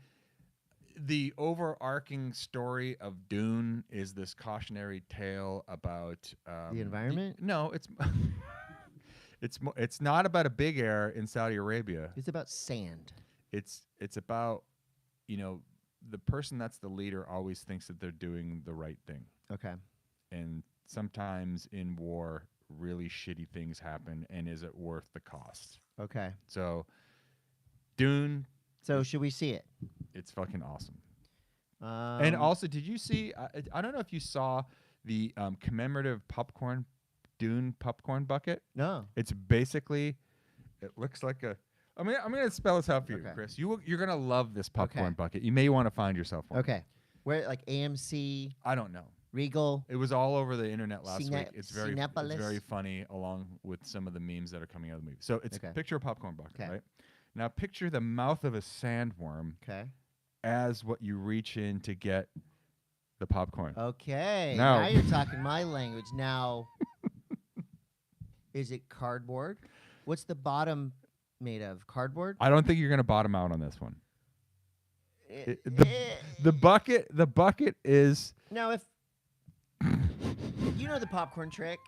S3: the overarching story of Dune is this cautionary tale about
S2: The environment?
S3: no, it's it's not about a big air in Saudi Arabia.
S2: It's about sand.
S3: It's about the person that's the leader always thinks that they're doing the right thing,
S2: Okay.
S3: and sometimes in war, really shitty things happen, and is it worth the cost?
S2: Okay.
S3: So, Dune,
S2: So should we see it?
S3: it's fucking awesome. And
S2: Um,
S3: also, did you see? I don't know if you saw the commemorative Dune popcorn bucket.
S2: no.
S3: It's basically, it looks like a. I'm gonna spell this out for you,
S2: Okay.
S3: Chris. You're gonna love this popcorn
S2: Okay.
S3: bucket. You may want to find yourself one.
S2: Okay. Where like AMC,
S3: I don't know.
S2: Regal.
S3: It was all over the internet last
S2: Cine-
S3: week. It's very
S2: Cinepolis.
S3: funny, along with some of the memes that are coming out of the movie. So it's
S2: Okay.
S3: picture a popcorn bucket,
S2: 'Kay.
S3: right? Now picture the mouth of a sandworm
S2: Okay.
S3: as what you reach in to get the popcorn.
S2: Okay.
S3: No.
S2: Now you're talking my language. Now, is it cardboard? What's the bottom made of? Cardboard?
S3: I don't think you're gonna bottom out on this one.
S2: Eh,
S3: The
S2: eh.
S3: bucket is.
S2: Now, if you know the popcorn trick.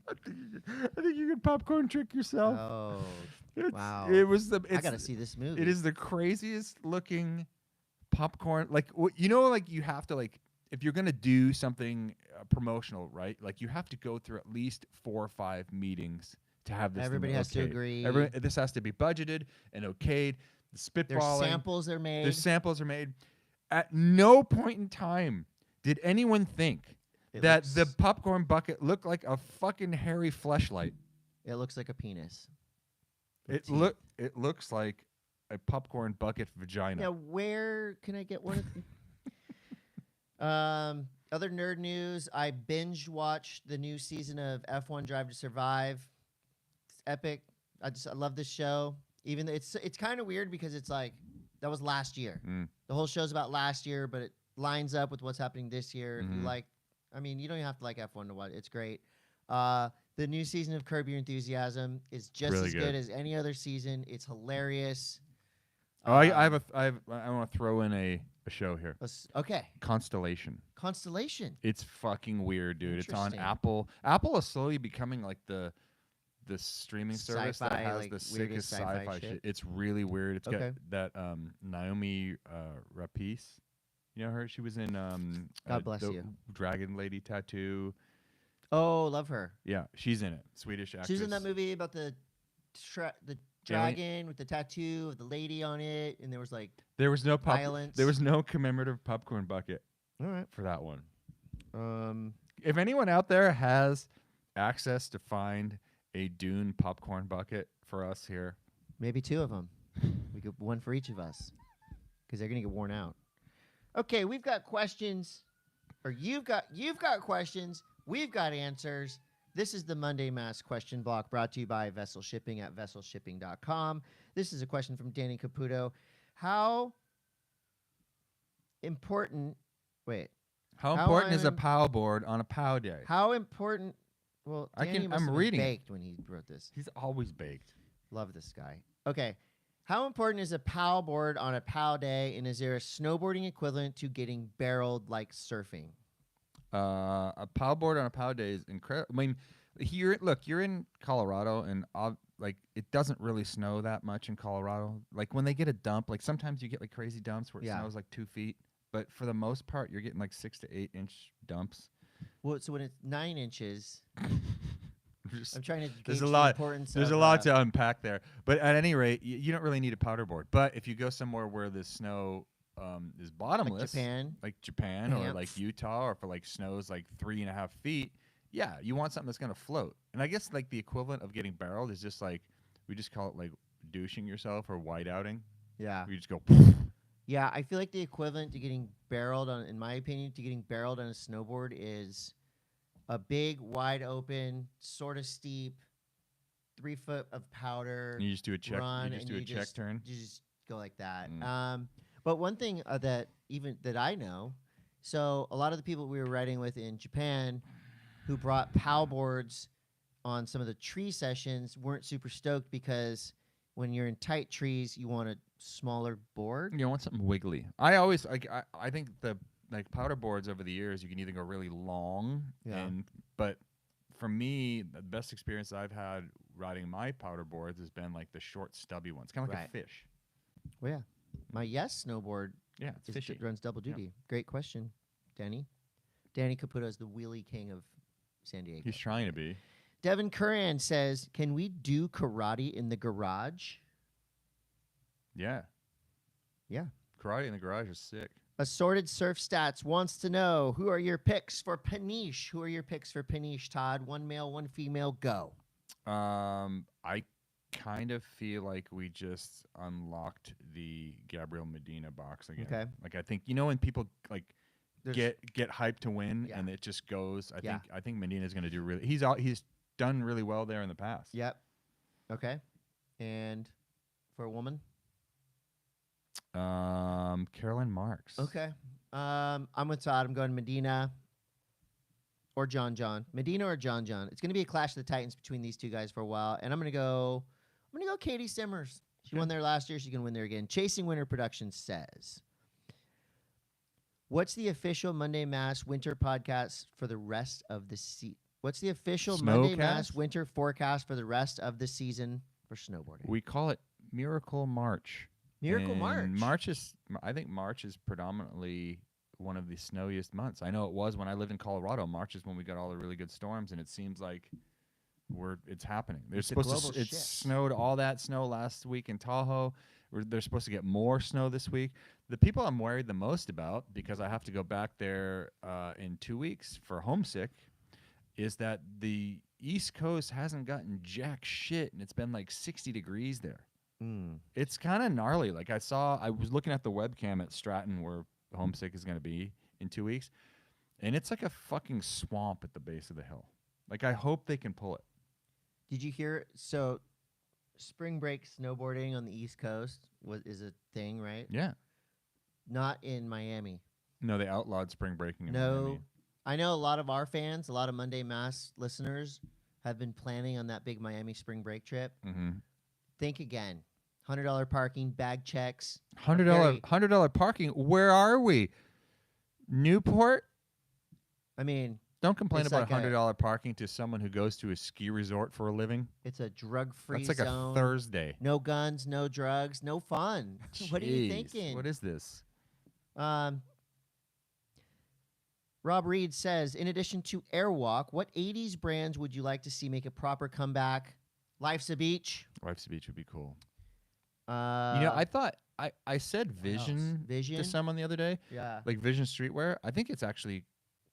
S3: I think you can popcorn trick yourself.
S2: Oh,
S3: It's-
S2: wow.
S3: It was the.
S2: I
S3: It's,
S2: gotta see this movie.
S3: It is the craziest looking popcorn. Like like you have to like if you're gonna do something promotional, right? Like you have to go through at least 4 or 5 meetings to have this. thing
S2: Everybody has to
S3: okayed.
S2: agree.
S3: This has to be budgeted and okayed. The
S2: There's
S3: spitballing.
S2: samples are made.
S3: There's samples are made. At no point in time did anyone think
S2: It
S3: that the
S2: looks-
S3: popcorn bucket looked like a fucking hairy fleshlight.
S2: It looks like a penis. with
S3: It
S2: teeth.
S3: looks like a popcorn bucket vagina.
S2: Now, where can I get one? Other nerd news. I binge watched the new season of F1 Drive to Survive. It's epic. I love this show. Even though it's kind of weird because it's like that was last year. The whole show's about last year, but it lines up with what's happening this year. If you like, I mean, you don't even have to like F1 to watch. It's great. The new season of Curb Your Enthusiasm is just
S3: Really
S2: as good as any other season. It's hilarious.
S3: Oh, I want to throw in a show here.
S2: Okay.
S3: Constellation.
S2: It's
S3: fucking weird, dude. It's on
S2: Interesting.
S3: Apple. Apple is slowly becoming like the streaming service that
S2: Sci-fi,
S3: has
S2: like,
S3: the
S2: weirdest
S3: sickest
S2: sci-fi
S3: sci-fi
S2: shit.
S3: shit. It's really weird. It's
S2: Okay.
S3: got that Naomi Rapace. You know her? She was in
S2: God bless
S3: the
S2: you.
S3: Dragon Lady Tattoo.
S2: Oh, love her.
S3: Yeah, she's in it. Swedish actress.
S2: She was in that movie about the dragon with the tattoo of the lady on it, and there was like
S3: There was no
S2: violence.
S3: There was no commemorative popcorn bucket
S2: all right.
S3: for that one.
S2: Um,
S3: If anyone out there has access to find a Dune popcorn bucket for us here,
S2: maybe 2 of them. We could one for each of us because they're gonna get worn out. Okay, we've got questions, or you've got questions. We've got answers. This is the Monday Mass question block brought to you by Vessel Shipping at vesselshipping.com. This is a question from Danny Caputo. How important
S3: is a POW board on a POW day?
S2: How important? Well, Danny must
S3: I'm
S2: have been
S3: reading it.
S2: baked when he wrote this.
S3: He's always baked.
S2: Love this guy. Okay. How important is a POW board on a POW day, and is there a snowboarding equivalent to getting barreled like surfing?
S3: A POW board on a POW day is incredible. I mean, you're in Colorado, and like it doesn't really snow that much in Colorado. Like when they get a dump, like sometimes you get like crazy dumps where it snows like 2 feet, but for the most part, you're getting like 6 to 8 inch dumps.
S2: Well, so when it's 9 inches, I'm trying to.
S3: There's
S2: gauge
S3: a
S2: the
S3: lot.
S2: importance
S3: There's
S2: of,
S3: a lot to unpack there. But at any rate, you don't really need a powder board. But if you go somewhere where the snow is bottomless,
S2: like
S3: Japan or
S2: Camp.
S3: like Utah, or for like snows like 3.5 feet, yeah, you want something that's gonna float. And I guess like the equivalent of getting barreled is just like we just call it like douching yourself or whiteouting.
S2: Yeah.
S3: You just go.
S2: Yeah, I feel like the equivalent to getting barreled on, in my opinion, to getting barreled on a snowboard is a big, wide open, sort of steep, 3 foot of powder.
S3: You just do a check.
S2: Run,
S3: You just
S2: and
S3: do a
S2: you
S3: check turn.
S2: You just go like that.
S3: Mm.
S2: But one thing that I know, so a lot of the people we were riding with in Japan who brought POW boards on some of the tree sessions weren't super stoked because when you're in tight trees, you want a smaller board.
S3: You want something wiggly. I think the like powder boards over the years, you can either go really long, but for me, the best experience I've had riding my powder boards has been like the short, stubby ones, kind of like a fish.
S2: Well, yeah. My Yes snowboard
S3: it's fishy.
S2: it runs double duty.
S3: Yeah.
S2: Great question, Danny. Danny Caputo is the wheelie king of San Diego.
S3: He's trying to be.
S2: Devin Curran says, can we do karate in the garage?
S3: Yeah.
S2: Yeah.
S3: Karate in the garage is sick.
S2: Assorted Surf Stats wants to know, who are your picks for Paniche? Who are your picks for Paniche, Todd? 1 male, 1 female, go.
S3: I kind of feel like we just unlocked the Gabriel Medina box again.
S2: Okay.
S3: Like I think when people like get hyped to win and it just goes. I think Medina's going to do really. He's done really well there in the past.
S2: Yep. Okay. And for a woman?
S3: Carolyn Marks.
S2: Okay. I'm with Todd. I'm going Medina or John. Medina or John. It's going to be a clash of the Titans between these two guys for a while, and I'm going to go Katie Simmers. She won there last year. She's going to win there again. Chasing Winter Productions says, what's the official Monday Mass winter podcast for the rest of the season? What's the official Monday Mass winter forecast for the rest of the season for snowboarding?
S3: We call it Miracle March. I think March is predominantly one of the snowiest months. I know it was when I lived in Colorado. March is when we got all the really good storms, and it seems like it's happening. It snowed all that snow last week in Tahoe. They're supposed to get more snow this week. The people I'm worried the most about, because I have to go back there in 2 weeks for homesick, is that the East Coast hasn't gotten jack shit, and it's been like 60 degrees there. It's kind of gnarly. Like I was looking at the webcam at Stratton where Homesick is going to be in 2 weeks, and it's like a fucking swamp at the base of the hill. Like I hope they can pull it.
S2: Did you hear? So, spring break snowboarding on the East Coast is a thing, right?
S3: Yeah.
S2: Not in Miami.
S3: No, they outlawed spring breaking in
S2: No,
S3: Miami.
S2: I know a lot of our fans, a lot of Monday Mass listeners, have been planning on that big Miami spring break trip.
S3: Mm-hmm.
S2: Think again. $100 parking, bag checks.
S3: $100 parking. Where are we? Newport?
S2: I mean,
S3: Don't complain
S2: It's
S3: about
S2: like a-
S3: $100 parking to someone who goes to a ski resort for a living.
S2: it's a drug-free
S3: That's like
S2: zone.
S3: a Thursday.
S2: No guns, no drugs, no fun. What are you
S3: Jeez,
S2: thinking?
S3: What is this?
S2: Rob Reed says, in addition to Airwalk, what 80s brands would you like to see make a proper comeback? Life's a Beach.
S3: Life's a Beach would be cool.
S2: I
S3: I thought I said Vision
S2: Vision?
S3: to someone the other day,
S2: Yeah,
S3: like Vision Streetwear. I think it's actually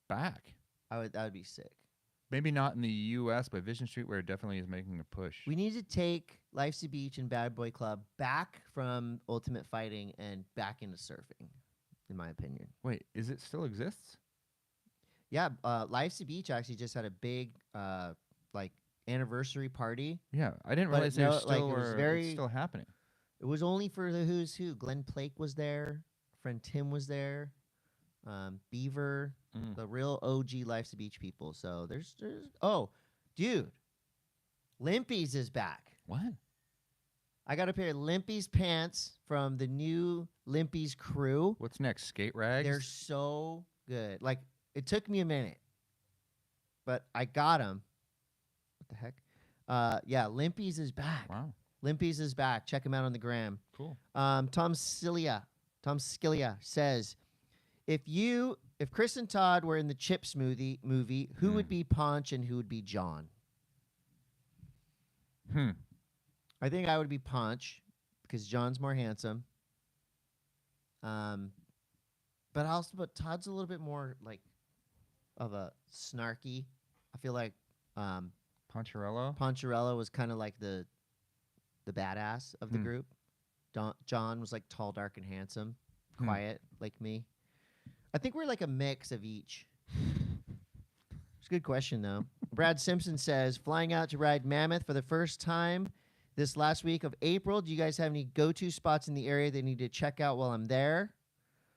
S3: back.
S2: that would be sick.
S3: Maybe not in the U.S., but Vision Streetwear definitely is making a push.
S2: We need to take Life's a Beach and Bad Boy Club back from Ultimate Fighting and back into surfing, in my opinion.
S3: Wait, is it still exists?
S2: Yeah, Life's a Beach actually just had a big like anniversary party.
S3: Yeah, I didn't
S2: But
S3: realize
S2: no,
S3: they still
S2: like, it was
S3: were.
S2: very-
S3: It's still happening.
S2: It was only for the who's who. Glenn Plake was there. Friend Tim was there. Beaver, the real OG Life's a Beach people. So there's oh, dude, Limpy's is back.
S3: What?
S2: I got a pair of Limpy's pants from the new Limpy's crew.
S3: What's next? Skate rags?
S2: They're so good. Like, it took me a minute, but I got them. What the heck? Yeah, Limpy's is back.
S3: Wow,
S2: Limpy's is back. Check him out on the gram.
S3: cool.
S2: Tom Scilia says, if Chris and Todd were in the Chip Smoothie movie, who would be Ponch and who would be John? I think I would be Ponch because John's more handsome. But Todd's a little bit more like of a snarky. I feel like
S3: Poncherello?
S2: Poncherello was kind of like the badass of the group. John was like tall, dark, and handsome, quiet like me. I think we're like a mix of each. It's a good question though. Brad Simpson says, flying out to ride Mammoth for the first time this last week of April. Do you guys have any go-to spots in the area that need to check out while I'm there?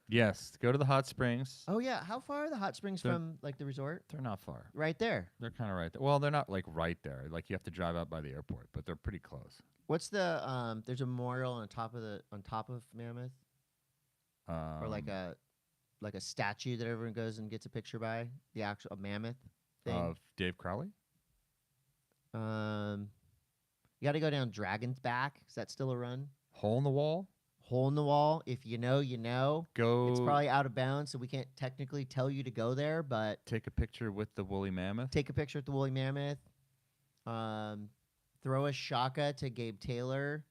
S3: Yes, go to the hot springs.
S2: Oh yeah, how far are the hot springs
S3: They're-
S2: from like the resort?
S3: They're not far.
S2: Right there.
S3: They're kind of right there. Well, they're not like right there. Like you have to drive out by the airport, but they're pretty close.
S2: What's the there's a memorial on top of Mammoth, or like a statue that everyone goes and gets a picture by, the actual Mammoth thing.
S3: Of Dave Crowley?
S2: You got to go down Dragon's Back. Is that still a run?
S3: Hole in the wall?
S2: Hole in the Wall. If you know, you know.
S3: Go
S2: It's probably out of bounds, so we can't technically tell you to go there, but
S3: take a picture with the woolly mammoth.
S2: take a picture at the Woolly Mammoth. Throw a shaka to Gabe Taylor.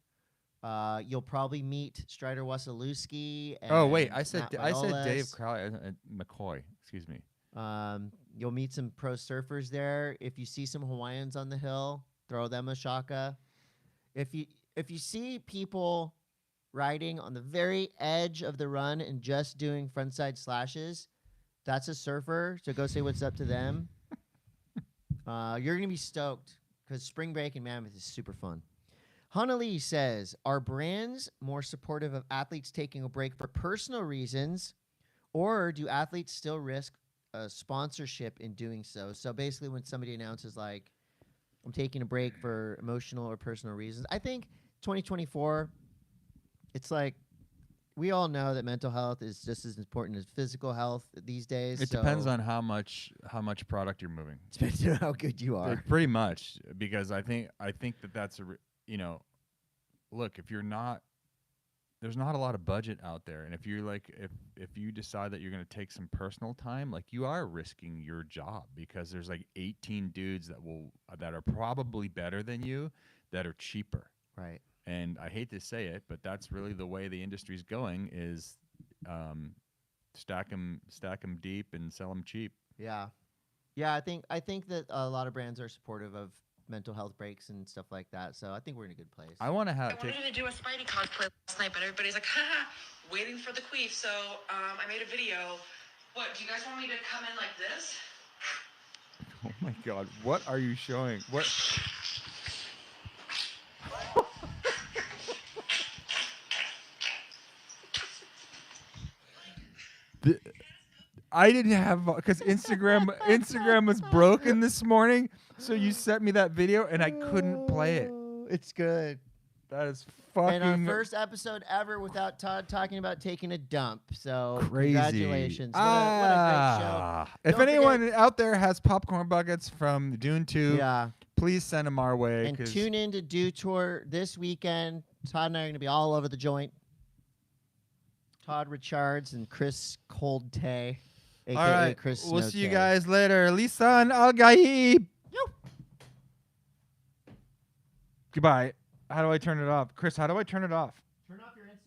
S2: You'll probably meet Strider Wasilewski.
S3: Oh wait, I
S2: and
S3: said
S2: Matt
S3: I said Dave
S2: Violas.
S3: Crowley. McCoy. Excuse me.
S2: You'll meet some pro surfers there. If you see some Hawaiians on the hill, throw them a shaka. If you see people riding on the very edge of the run and just doing frontside slashes, that's a surfer. So go say what's up to them. You're gonna be stoked because spring break in Mammoth is super fun. Hannah Lee says, are brands more supportive of athletes taking a break for personal reasons, or do athletes still risk a sponsorship in doing so? So basically when somebody announces like, I'm taking a break for emotional or personal reasons, I think 2024, it's like we all know that mental health is just as important as physical health these days.
S3: It depends on how much product you're moving.
S2: depends on how good you are.
S3: Pretty much, because I think that's look, if you're not, there's not a lot of budget out there, and if you're like if you decide that you're going to take some personal time, like you are risking your job because there's like 18 dudes that are probably better than you that are cheaper.
S2: Right.
S3: And I hate to say it, but that's really the way the industry's going is stack them deep and sell them cheap.
S2: Yeah. Yeah, I think that a lot of brands are supportive of mental health breaks and stuff like that. So I think we're in a good place.
S3: I want to
S4: I
S3: have.
S4: wanted to do a Spidey cosplay last night, but everybody's like, haha, waiting for the queef. So I made a video. What, do you guys want me to come in like this?
S3: Oh my God! What are you showing? What? I didn't have because Instagram was broken this morning, so you sent me that video and I couldn't play it.
S2: It's good.
S3: That is
S2: And our
S3: fucking
S2: first episode ever without Todd talking about taking a dump. So
S3: crazy.
S2: congratulations. What a great show.
S3: If
S2: Don't
S3: anyone out there has popcorn buckets from Dune 2,
S2: Yeah.
S3: please send them our way.
S2: And
S3: 'cause
S2: tune in to Do Tour this weekend. Todd and I are going to be all over the joint. Todd Richards and Chris Cote, a.k.a.
S3: all right,
S2: Chris
S3: we'll see you
S2: Snote.
S3: guys later. Lisan Al Gaib. Goodbye. How do I turn it off? Chris, how do I turn it off?